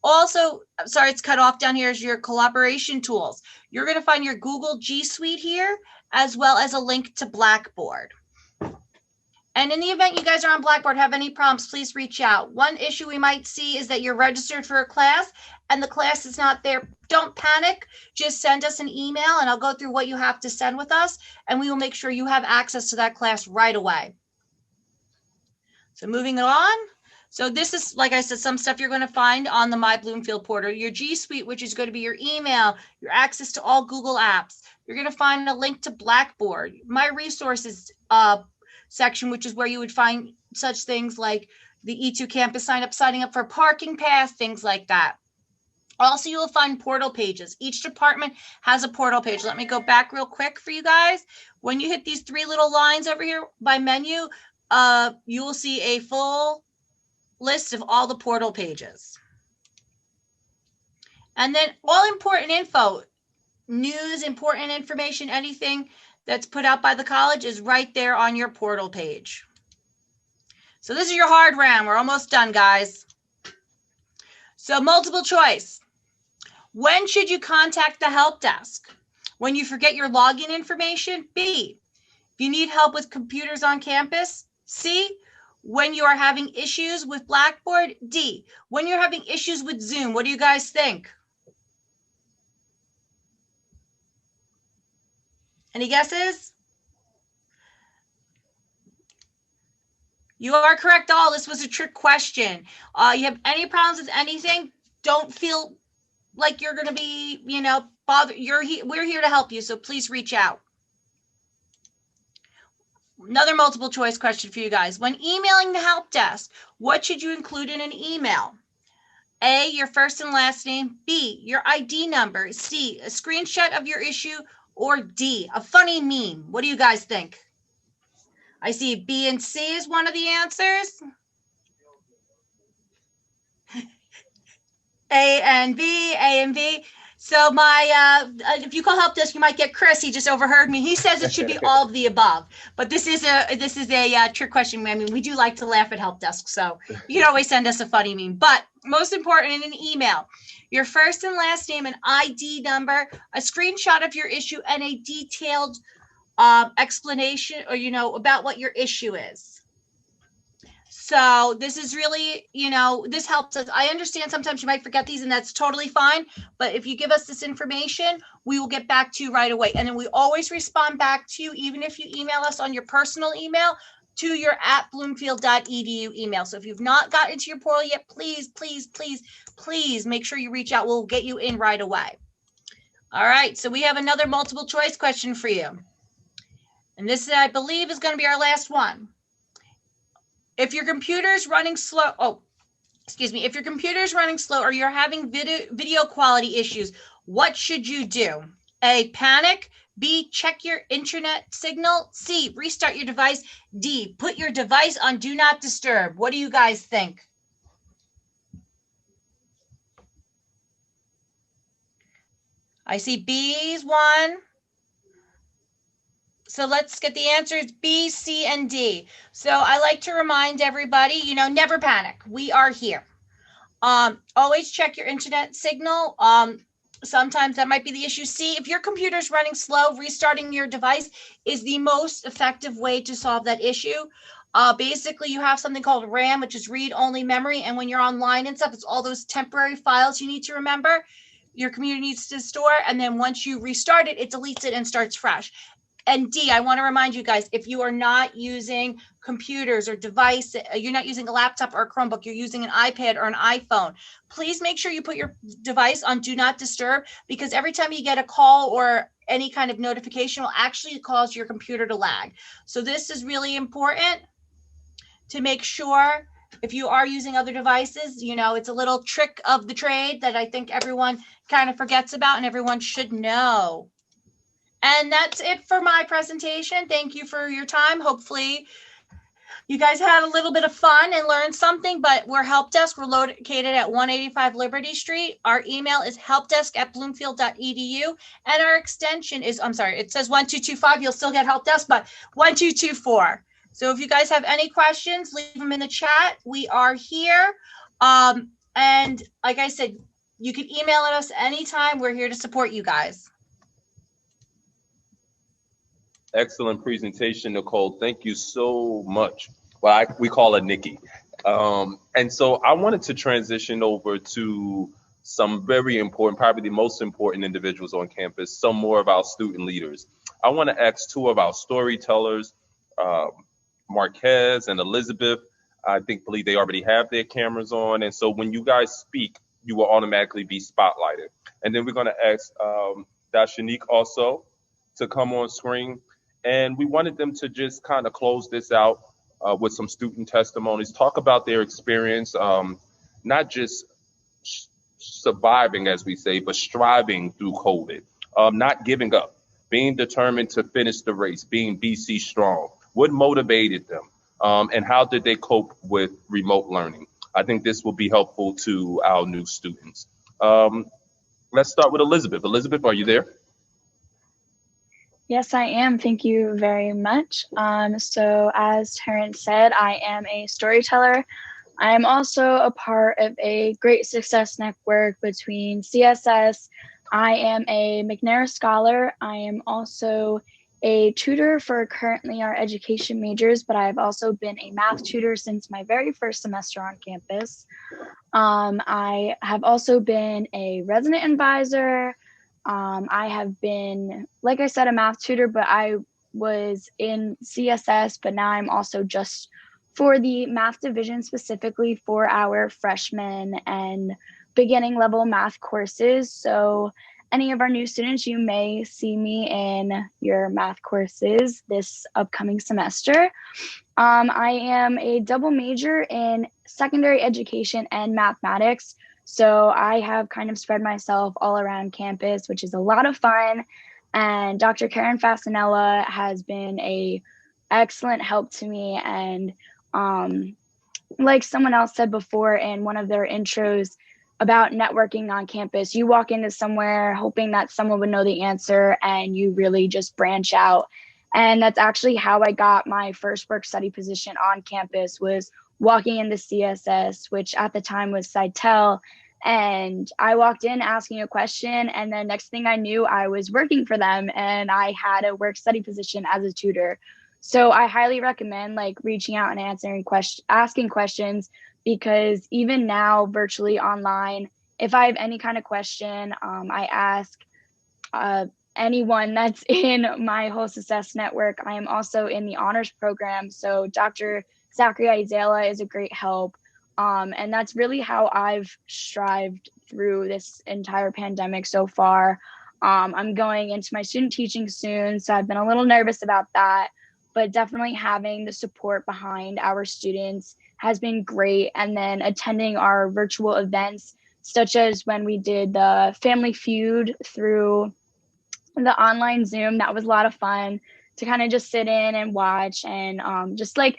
Also, sorry, it's cut off down here is your collaboration tools. You're going to find your Google G Suite here, as well as a link to Blackboard. And in the event you guys are on Blackboard, have any problems, please reach out. One issue we might see is that you're registered for a class and the class is not there. Don't panic. Just send us an email and I'll go through what you have to send with us, and we will make sure you have access to that class right away. So moving on. So this is, like I said, some stuff you're going to find on the My Bloomfield portal. Your G Suite, which is going to be your email, your access to all Google apps. You're going to find a link to Blackboard. My Resources section, which is where you would find such things like the E2 Campus signing up for parking pass, things like that. Also, you will find portal pages. Each department has a portal page. Let me go back real quick for you guys. When you hit these three little lines over here by menu, you will see a full list of all the portal pages. And then all important info, news, important information, anything that's put out by the college is right there on your portal page. So this is your hard round. We're almost done, guys. So multiple choice. When should you contact the help desk? When you forget your login information? B, if you need help with computers on campus? C, when you are having issues with Blackboard? D, when you're having issues with Zoom? What do you guys think? Any guesses? You are correct all. This was a trick question. You have any problems with anything? Don't feel like you're going to be, bothered. We're here to help you, so please reach out. Another multiple choice question for you guys. When emailing the help desk, what should you include in an email? A, your first and last name. B, your ID number. C, a screenshot of your issue. Or D, a funny meme. What do you guys think? I see B and C is one of the answers. A and B. So if you call help desk, you might get Chris. He just overheard me. He says it should be all of the above. But this is a trick question. I mean, we do like to laugh at help desk, so you can always send us a funny meme. But most important, in an email, your first and last name, an ID number, a screenshot of your issue, and a detailed explanation or, about what your issue is. So this is really, this helps us. I understand sometimes you might forget these, and that's totally fine. But if you give us this information, we will get back to you right away. And then we always respond back to you, even if you email us on your personal email to your @bloomfield.edu email. So if you've not gotten into your portal yet, please, please, please, please make sure you reach out. We'll get you in right away. All right. So we have another multiple choice question for you. And this, I believe, is going to be our last one. If your computer's running slow, if your computer's running slow or you're having video quality issues, what should you do? A, panic. B, check your internet signal. C, restart your device. D, put your device on do not disturb. What do you guys think? I see B's one. So let's get the answers B, C, and D. So I like to remind everybody, never panic. We are here. Always check your internet signal. Sometimes that might be the issue. C, if your computer's running slow, restarting your device is the most effective way to solve that issue. Basically, you have something called RAM, which is read-only memory. And when you're online and stuff, it's all those temporary files you need to remember. Your computer needs to store. And then once you restart it, it deletes it and starts fresh. And D, I want to remind you guys, if you are not using computers or device, you're not using a laptop or a Chromebook, you're using an iPad or an iPhone, please make sure you put your device on do not disturb, because every time you get a call or any kind of notification will actually cause your computer to lag. So this is really important to make sure if you are using other devices, it's a little trick of the trade that I think everyone kind of forgets about and everyone should know. And that's it for my presentation. Thank you for your time. Hopefully you guys had a little bit of fun and learned something, but we're Help Desk. We're located at 185 Liberty Street. Our email is helpdesk@bloomfield.edu. And our extension is, it says 1225. You'll still get Help Desk, but 1224. So if you guys have any questions, leave them in the chat. We are here. And like I said, you can email us anytime. We're here to support you guys. Excellent presentation, Nicole. Thank you so much. Well, we call her Nikki. And so I wanted to transition over to some very important, probably the most important individuals on campus, some more of our student leaders. I want to ask two of our storytellers, Marquez and Elizabeth. I believe they already have their cameras on. And so when you guys speak, you will automatically be spotlighted. And then we're going to ask Dashanique also to come on screen. And we wanted them to just kind of close this out with some student testimonies, talk about their experience, not just surviving, as we say, but striving through COVID, not giving up, being determined to finish the race, being BC strong. What motivated them, and how did they cope with remote learning? I think this will be helpful to our new students. Let's start with Elizabeth. Elizabeth, are you there? Yes, I am. Thank you very much. So as Terrence said, I am a storyteller. I am also a part of a great success network between CSS. I am a McNair Scholar. I am also a tutor for currently our education majors, but I've also been a math tutor since my very first semester on campus. I have also been a resident advisor. I have been, like I said, a math tutor, but I was in CSS, but now I'm also just for the math division, specifically for our freshman and beginning level math courses. So any of our new students, you may see me in your math courses this upcoming semester. I am a double major in secondary education and mathematics. So I have kind of spread myself all around campus, which is a lot of fun. And Dr. Karen Fasanella has been a excellent help to me. And like someone else said before in one of their intros about networking on campus, you walk into somewhere hoping that someone would know the answer and you really just branch out. And that's actually how I got my first work study position on campus, was walking into CSS, which at the time was Sitel, And I walked in asking a question, and then next thing I knew, I was working for them, and I had a work study position as a tutor. So I highly recommend like reaching out and asking questions, because even now virtually online, if I have any kind of question, I ask anyone that's in my whole success network. I am also in the honors program, so Dr. Zachary Izela is a great help. And that's really how I've strived through this entire pandemic so far. I'm going into my student teaching soon, so I've been a little nervous about that, but definitely having the support behind our students has been great. And then attending our virtual events, such as when we did the Family Feud through the online Zoom, that was a lot of fun to kind of just sit in and watch, and just like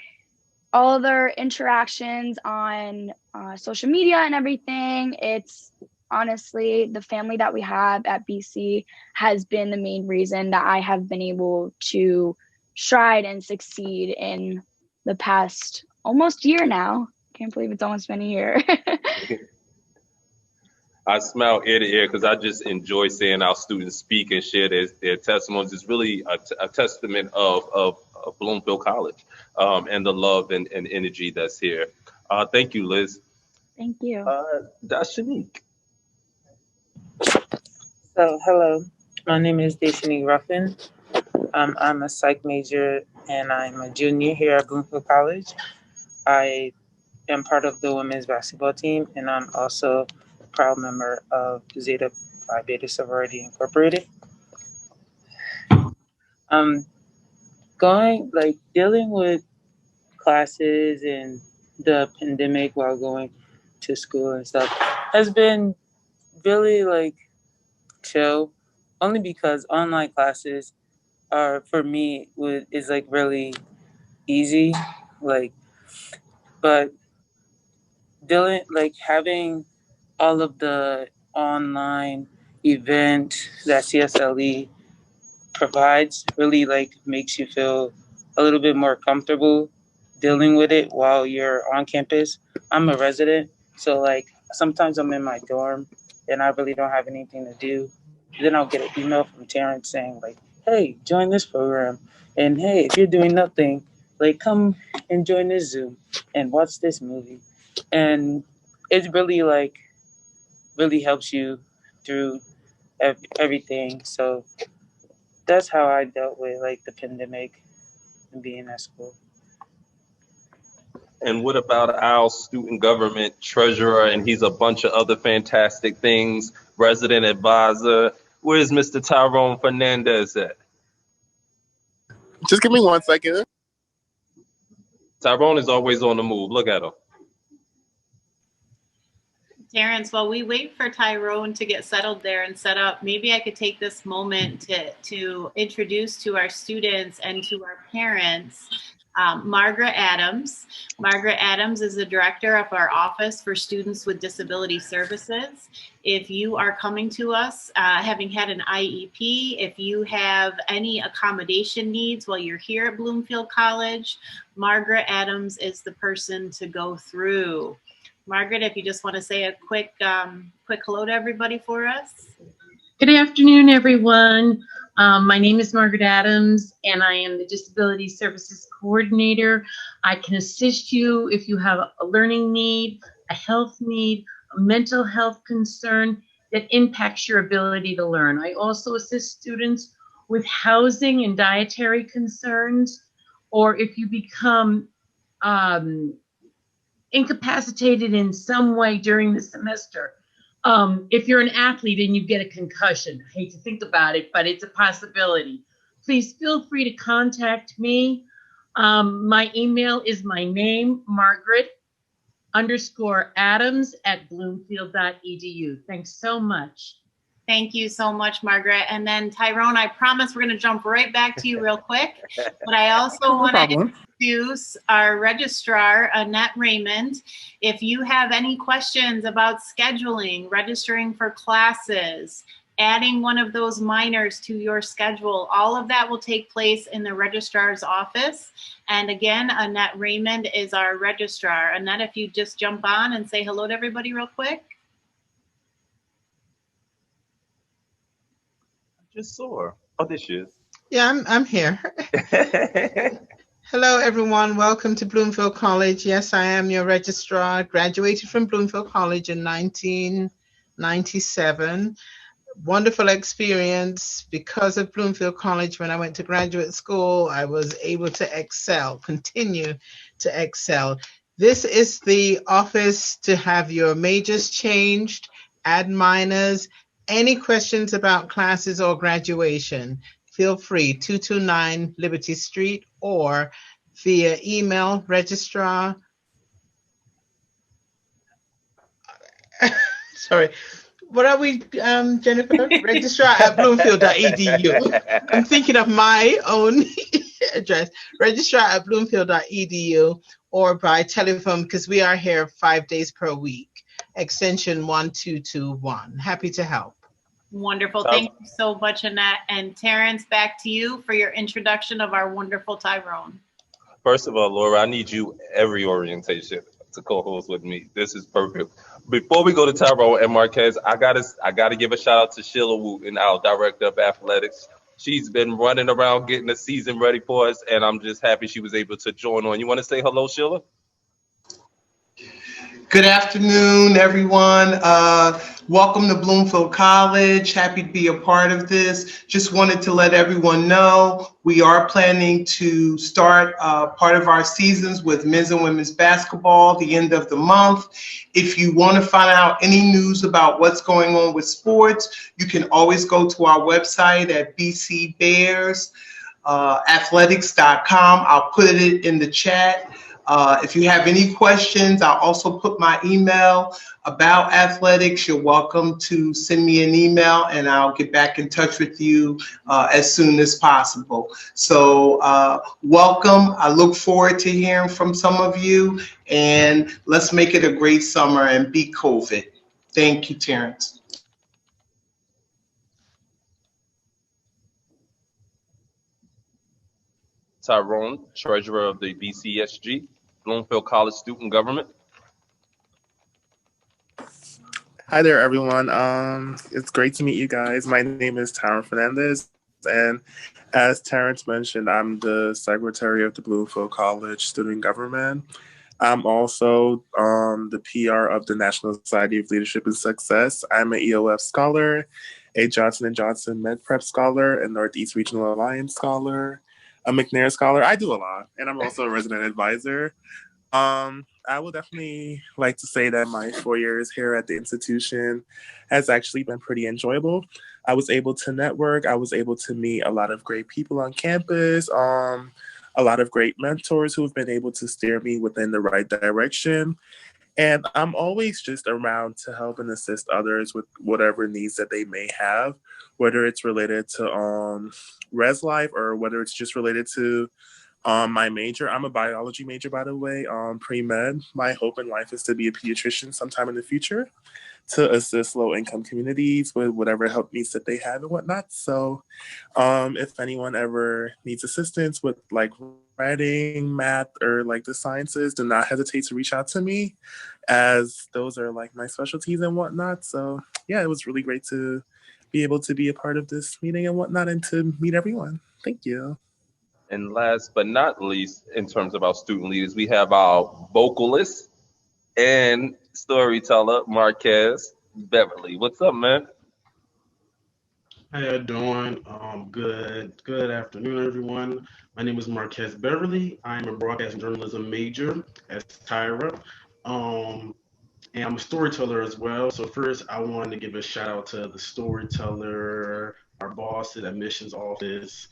all of their interactions on social media and everything. It's honestly, the family that we have at BC has been the main reason that I have been able to stride and succeed in the past almost year now. Can't believe it's almost been a year. I smile ear to ear because I just enjoy seeing our students speak and share their testimonies. It's really a testament of Bloomfield College and the love and energy that's here. Thank you, Liz. Thank you. That's Shanique. So, hello, my name is Stacy Ruffin. I'm a psych major and I'm a junior here at Bloomfield College. I am part of the women's basketball team, and I'm also a proud member of Zeta Phi Beta Sorority Incorporated. Dealing with classes and the pandemic while going to school and stuff has been really chill, only because online classes are, for me, is really easy, but having all of the online event that CSLE provides really makes you feel a little bit more comfortable dealing with it while you're on campus. I'm a resident, so sometimes I'm in my dorm and I really don't have anything to do. Then I'll get an email from Terrence saying hey, join this program, and hey, if you're doing nothing, come and join this Zoom and watch this movie. And it really really helps you through everything. So that's how I dealt with the pandemic and being at school. And what about our student government treasurer? And he's a bunch of other fantastic things, resident advisor. Where's Mr. Tyrone Fernandez at? Just give me 1 second. Tyrone is always on the move. Look at him. Terrence, while we wait for Tyrone to get settled there and set up, maybe I could take this moment to introduce to our students and to our parents Margaret Adams. Margaret Adams is the director of our Office for Students with Disability Services. If you are coming to us having had an IEP, if you have any accommodation needs while you're here at Bloomfield College, Margaret Adams is the person to go through. Margaret, if you just want to say a quick hello to everybody for us. Good afternoon, everyone. My name is Margaret Adams, and I am the Disability Services Coordinator. I can assist you if you have a learning need, a health need, a mental health concern that impacts your ability to learn. I also assist students with housing and dietary concerns, or if you become incapacitated in some way during the semester. If you're an athlete and you get a concussion, I hate to think about it, but it's a possibility. Please feel free to contact me. My email is my name, Margaret_Adams@bloomfield.edu. Thanks so much. Thank you so much, Margaret. And then Tyrone, I promise we're going to jump right back to you real quick. But I also want to introduce our registrar, Annette Raymond. If you have any questions about scheduling, registering for classes, adding one of those minors to your schedule, all of that will take place in the registrar's office. And again, Annette Raymond is our registrar. Annette, if you just jump on and say hello to everybody real quick. Just saw her. Oh, there she is. Yeah, I'm here. Hello, everyone. Welcome to Bloomfield College. Yes, I am your registrar. I graduated from Bloomfield College in 1997. Wonderful experience. Because of Bloomfield College, when I went to graduate school, I was able to excel, continue to excel. This is the office to have your majors changed, add minors, any questions about classes or graduation. Feel free, 229 Liberty Street, or via email, registrar. Sorry, what are we, Jennifer? Registrar at bloomfield.edu. I'm thinking of my own address, registrar at bloomfield.edu, or by telephone, because we are here 5 days per week, extension 1221. Happy to help. Wonderful. Thank you so much, Annette. And Terrence, back to you for your introduction of our wonderful Tyrone. First of all, Laura, I need you every orientation to co-host with me. This is perfect. Before we go to Tyrone and Marquez, I gotta give a shout out to Sheila Wooten, our director of athletics. She's been running around getting the season ready for us, and I'm just happy she was able to join on. You want to say hello, Sheila? Good afternoon, everyone. Welcome to Bloomfield College. Happy to be a part of this. Just wanted to let everyone know we are planning to start part of our seasons with men's and women's basketball the end of the month. If you want to find out any news about what's going on with sports, you can always go to our website at bcbearsathletics.com. I'll put it in the chat. If you have any questions, I'll also put my email about athletics. You're welcome to send me an email and I'll get back in touch with you as soon as possible. So welcome. I look forward to hearing from some of you, and let's make it a great summer and beat COVID. Thank you, Terrence. Tyrone, treasurer of the BCSG, Bloomfield College Student Government. Hi there, everyone. It's great to meet you guys. My name is Tyrone Fernandez, and as Terrence mentioned, I'm the secretary of the Bloomfield College Student Government. I'm also the PR of the National Society of Leadership and Success. I'm an EOF scholar, a Johnson & Johnson Med Prep scholar, a Northeast Regional Alliance scholar, a McNair scholar. I do a lot, and I'm also a resident advisor. I would definitely like to say that my 4 years here at the institution has actually been pretty enjoyable. I was able to network. I was able to meet a lot of great people on campus, a lot of great mentors who have been able to steer me within the right direction. And I'm always just around to help and assist others with whatever needs that they may have, whether it's related to res life or whether it's just related to my major. I'm a biology major, by the way, pre-med. My hope in life is to be a pediatrician sometime in the future to assist low-income communities with whatever help needs that they have and whatnot. So if anyone ever needs assistance with like writing, math, or like the sciences, do not hesitate to reach out to me, as those are like my specialties and whatnot. So yeah, it was really great to be able to be a part of this meeting and whatnot and to meet everyone. Thank you. And last but not least, in terms of our student leaders, we have our vocalist and storyteller, Marquez Beverly. What's up, man? How y'all doing? Good afternoon, everyone. My name is Marquez Beverly. I'm a broadcast journalism major at Tyra. And I'm a storyteller as well. So first, I wanted to give a shout out to the storyteller, our boss at admissions office,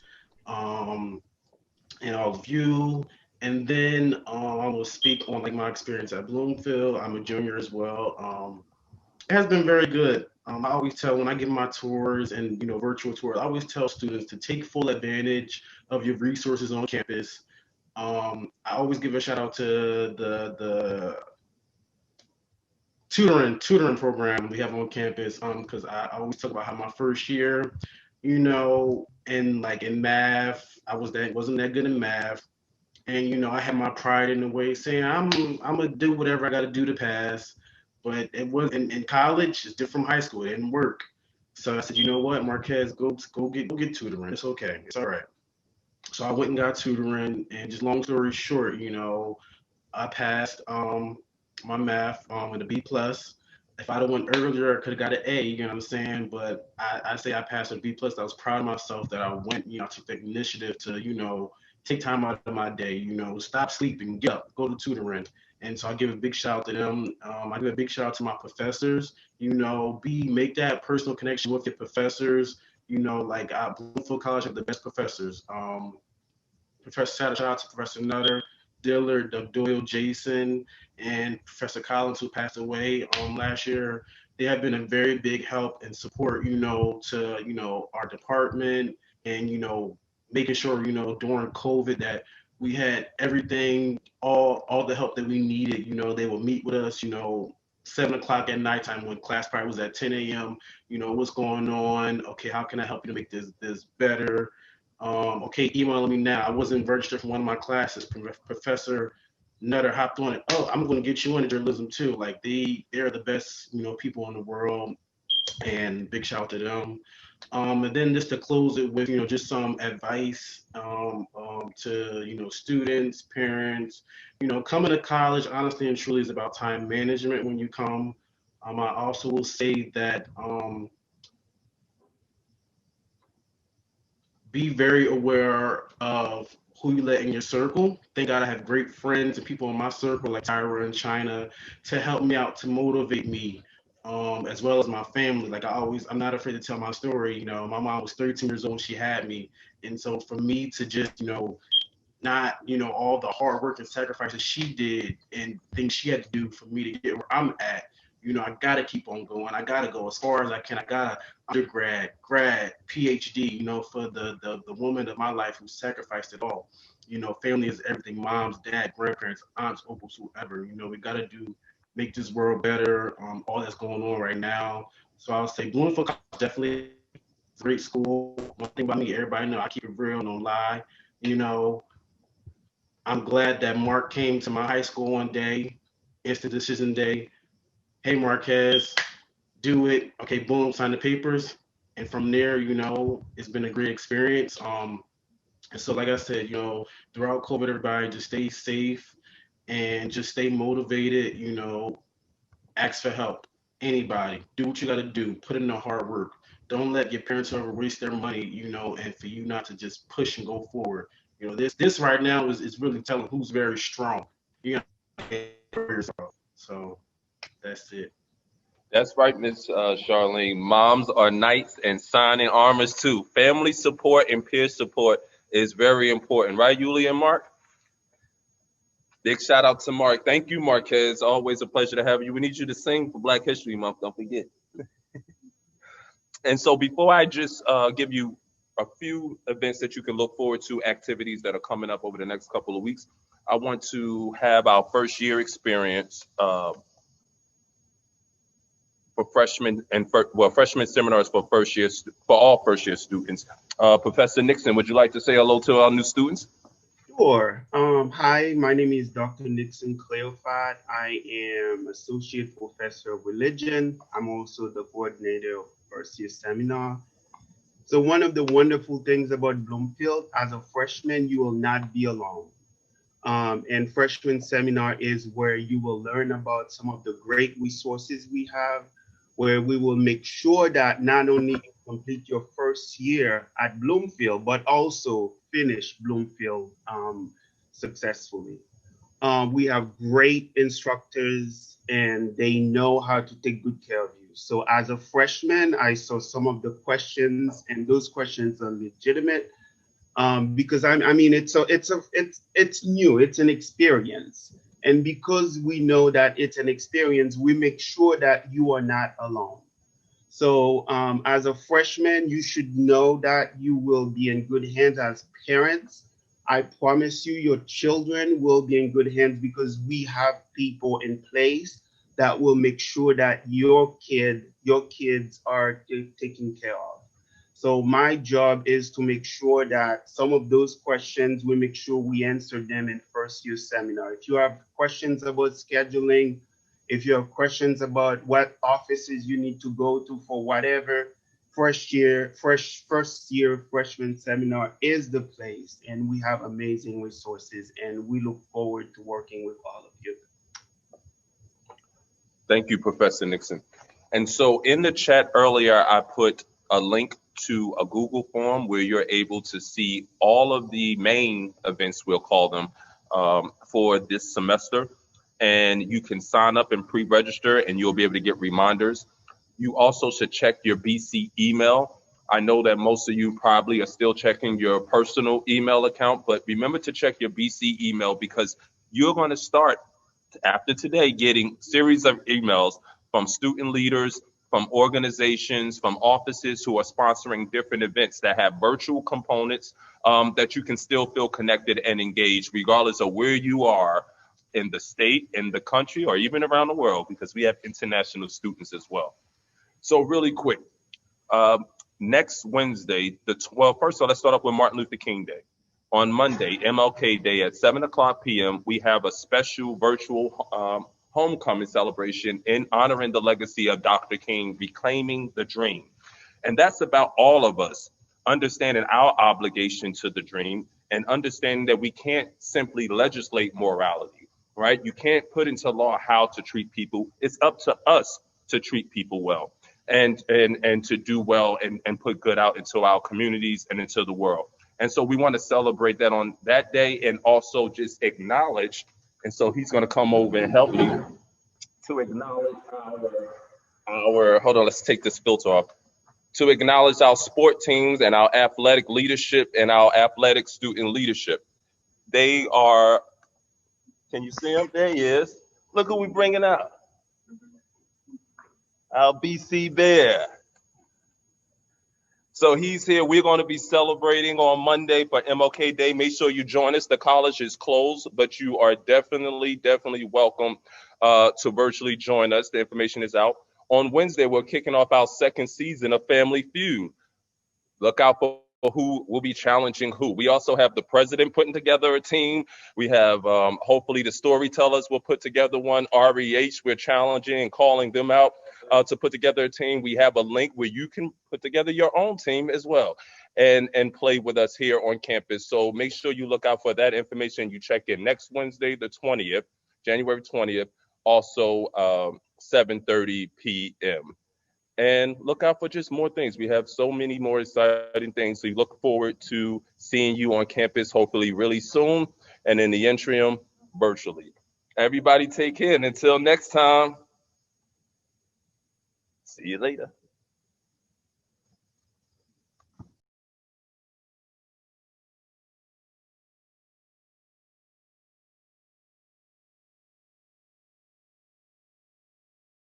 and all of you. And then I will speak on like my experience at Bloomfield. I'm a junior as well. It has been very good. I always tell when I give my tours and virtual tours, I always tell students to take full advantage of your resources on campus. I always give a shout out to the tutoring program we have on campus, because I always talk about how my first year, and like in math, wasn't that good in math. And I had my pride in the way, saying I'm gonna do whatever I got to do to pass. But it was in college, it's different from high school. It didn't work. So I said, you know what, Marquez, go get tutoring. It's okay. It's all right. So I went and got tutoring, and just long story short, I passed my math with a B plus. If I'd have went earlier, I could have got an A, you know what I'm saying? But I say I passed with a B plus. I was proud of myself that I went, I took the initiative to, take time out of my day, stop sleeping, get up, go to tutoring. And so I give a big shout out to them. I give a big shout out to my professors. Make that personal connection with your professors. Like Bloomfield College have the best professors. Shout out to Professor Nutter, Dillard, Doyle, Jason, and Professor Collins, who passed away last year. They have been a very big help and support, to our department, and making sure, during COVID that we had everything, all the help that we needed. They will meet with us, 7 o'clock at nighttime when class probably was at 10 a.m. What's going on? Okay, how can I help you to make this better? Okay, email me now. I wasn't registered for one of my classes. Professor Nutter hopped on it. Oh, I'm going to get you into journalism too. Like they're the best, people in the world, and big shout out to them. And then just to close it with, just some advice to, students, parents, coming to college, honestly and truly, is about time management when you come. I also will say that be very aware of who you let in your circle. Thank God I have great friends and people in my circle like Tyra and China to help me out, to motivate me, as well as my family. Like I'm not afraid to tell my story. My mom was 13 years old when she had me. And so for me to just, not, all the hard work and sacrifices she did and things she had to do for me to get where I'm at, I gotta keep on going. I gotta go as far as I can. I gotta undergrad, grad, PhD, for the woman of my life who sacrificed it all. Family is everything. Moms, dad, grandparents, aunts, uncles, whoever. We gotta make this world better. All that's going on right now. So I'll say Bloomfield College is definitely a great school. One thing about me, everybody know I keep it real, no lie. I'm glad that Mark came to my high school one day, instant decision day. Hey, Marquez, do it. Okay, boom, sign the papers. And from there, it's been a great experience. And so, like I said, throughout COVID, everybody just stay safe and just stay motivated, ask for help. Anybody, do what you got to do. Put in the hard work. Don't let your parents ever waste their money, and for you not to just push and go forward. This right now is really telling who's very strong. So that's it. That's right, Miss Charlene. Moms are knights and signing armors too. Family support and peer support is very important, right, Yulia and Mark? Big shout out to Mark. Thank you, Marquez. Always a pleasure to have you. We need you to sing for Black History Month, don't forget. And so before I just give you a few events that you can look forward to, activities that are coming up over the next couple of weeks, I want to have our first year experience for freshmen and freshman seminars for all first year students. Professor Nixon, would you like to say hello to our new students? Sure. Hi, my name is Dr. Nixon Cleofad. I am Associate Professor of Religion. I'm also the coordinator of first year seminar. So one of the wonderful things about Bloomfield, as a freshman, you will not be alone. And freshman seminar is where you will learn about some of the great resources we have, where we will make sure that not only you complete your first year at Bloomfield, but also finish Bloomfield successfully. We have great instructors and they know how to take good care of you. So as a freshman, I saw some of the questions, and those questions are legitimate because it's new, it's an experience. And because we know that it's an experience, we make sure that you are not alone. So as a freshman, you should know that you will be in good hands as parents. I promise you, your children will be in good hands because we have people in place that will make sure that your kids are taken care of. So my job is to make sure that some of those questions, we make sure we answer them in first year seminar. If you have questions about scheduling, if you have questions about what offices you need to go to for whatever, first year freshman seminar is the place, and we have amazing resources, and we look forward to working with all of you. Thank you, Professor Nixon. And so in the chat earlier, I put a link to a Google form where you're able to see all of the main events, we'll call them, for this semester. And you can sign up and pre-register, and you'll be able to get reminders. You also should check your BC email. I know that most of you probably are still checking your personal email account, but remember to check your BC email, because you're going to start after today getting series of emails from student leaders, from organizations, from offices who are sponsoring different events that have virtual components that you can still feel connected and engaged regardless of where you are in the state, in the country, or even around the world, because we have international students as well. So really quick, next Wednesday, first of all, let's start off with Martin Luther King Day. On Monday, MLK Day at 7:00 p.m., we have a special virtual homecoming celebration in honoring the legacy of Dr. King, Reclaiming the Dream. And that's about all of us understanding our obligation to the dream and understanding that we can't simply legislate morality, right? You can't put into law how to treat people. It's up to us to treat people well and to do well and put good out into our communities and into the world. And so we want to celebrate that on that day, and also just acknowledge. And so he's going to come over and help me to acknowledge our hold on, let's take this filter off. To acknowledge our sport teams and our athletic leadership and our athletic student leadership. They are, can you see him? There he is. Look who we bringing out. Our BC Bear. So he's here. We're going to be celebrating on Monday for MLK Day. Make sure you join us. The college is closed, but you are definitely welcome to virtually join us. The information is out. On Wednesday, we're kicking off our second season of Family Feud. Look out for who will be challenging who. We also have the president putting together a team. We have, hopefully, the storytellers will put together one. REH, we're challenging and calling them out to put together a team. We have a link where you can put together your own team as well and play with us here on campus. So make sure you look out for that information. You check in next Wednesday, the 20th, January 20th, also 7:30 p.m. And look out for just more things. We have so many more exciting things. So we look forward to seeing you on campus, hopefully really soon, and in the interim, virtually. Everybody take care, and until next time, see you later.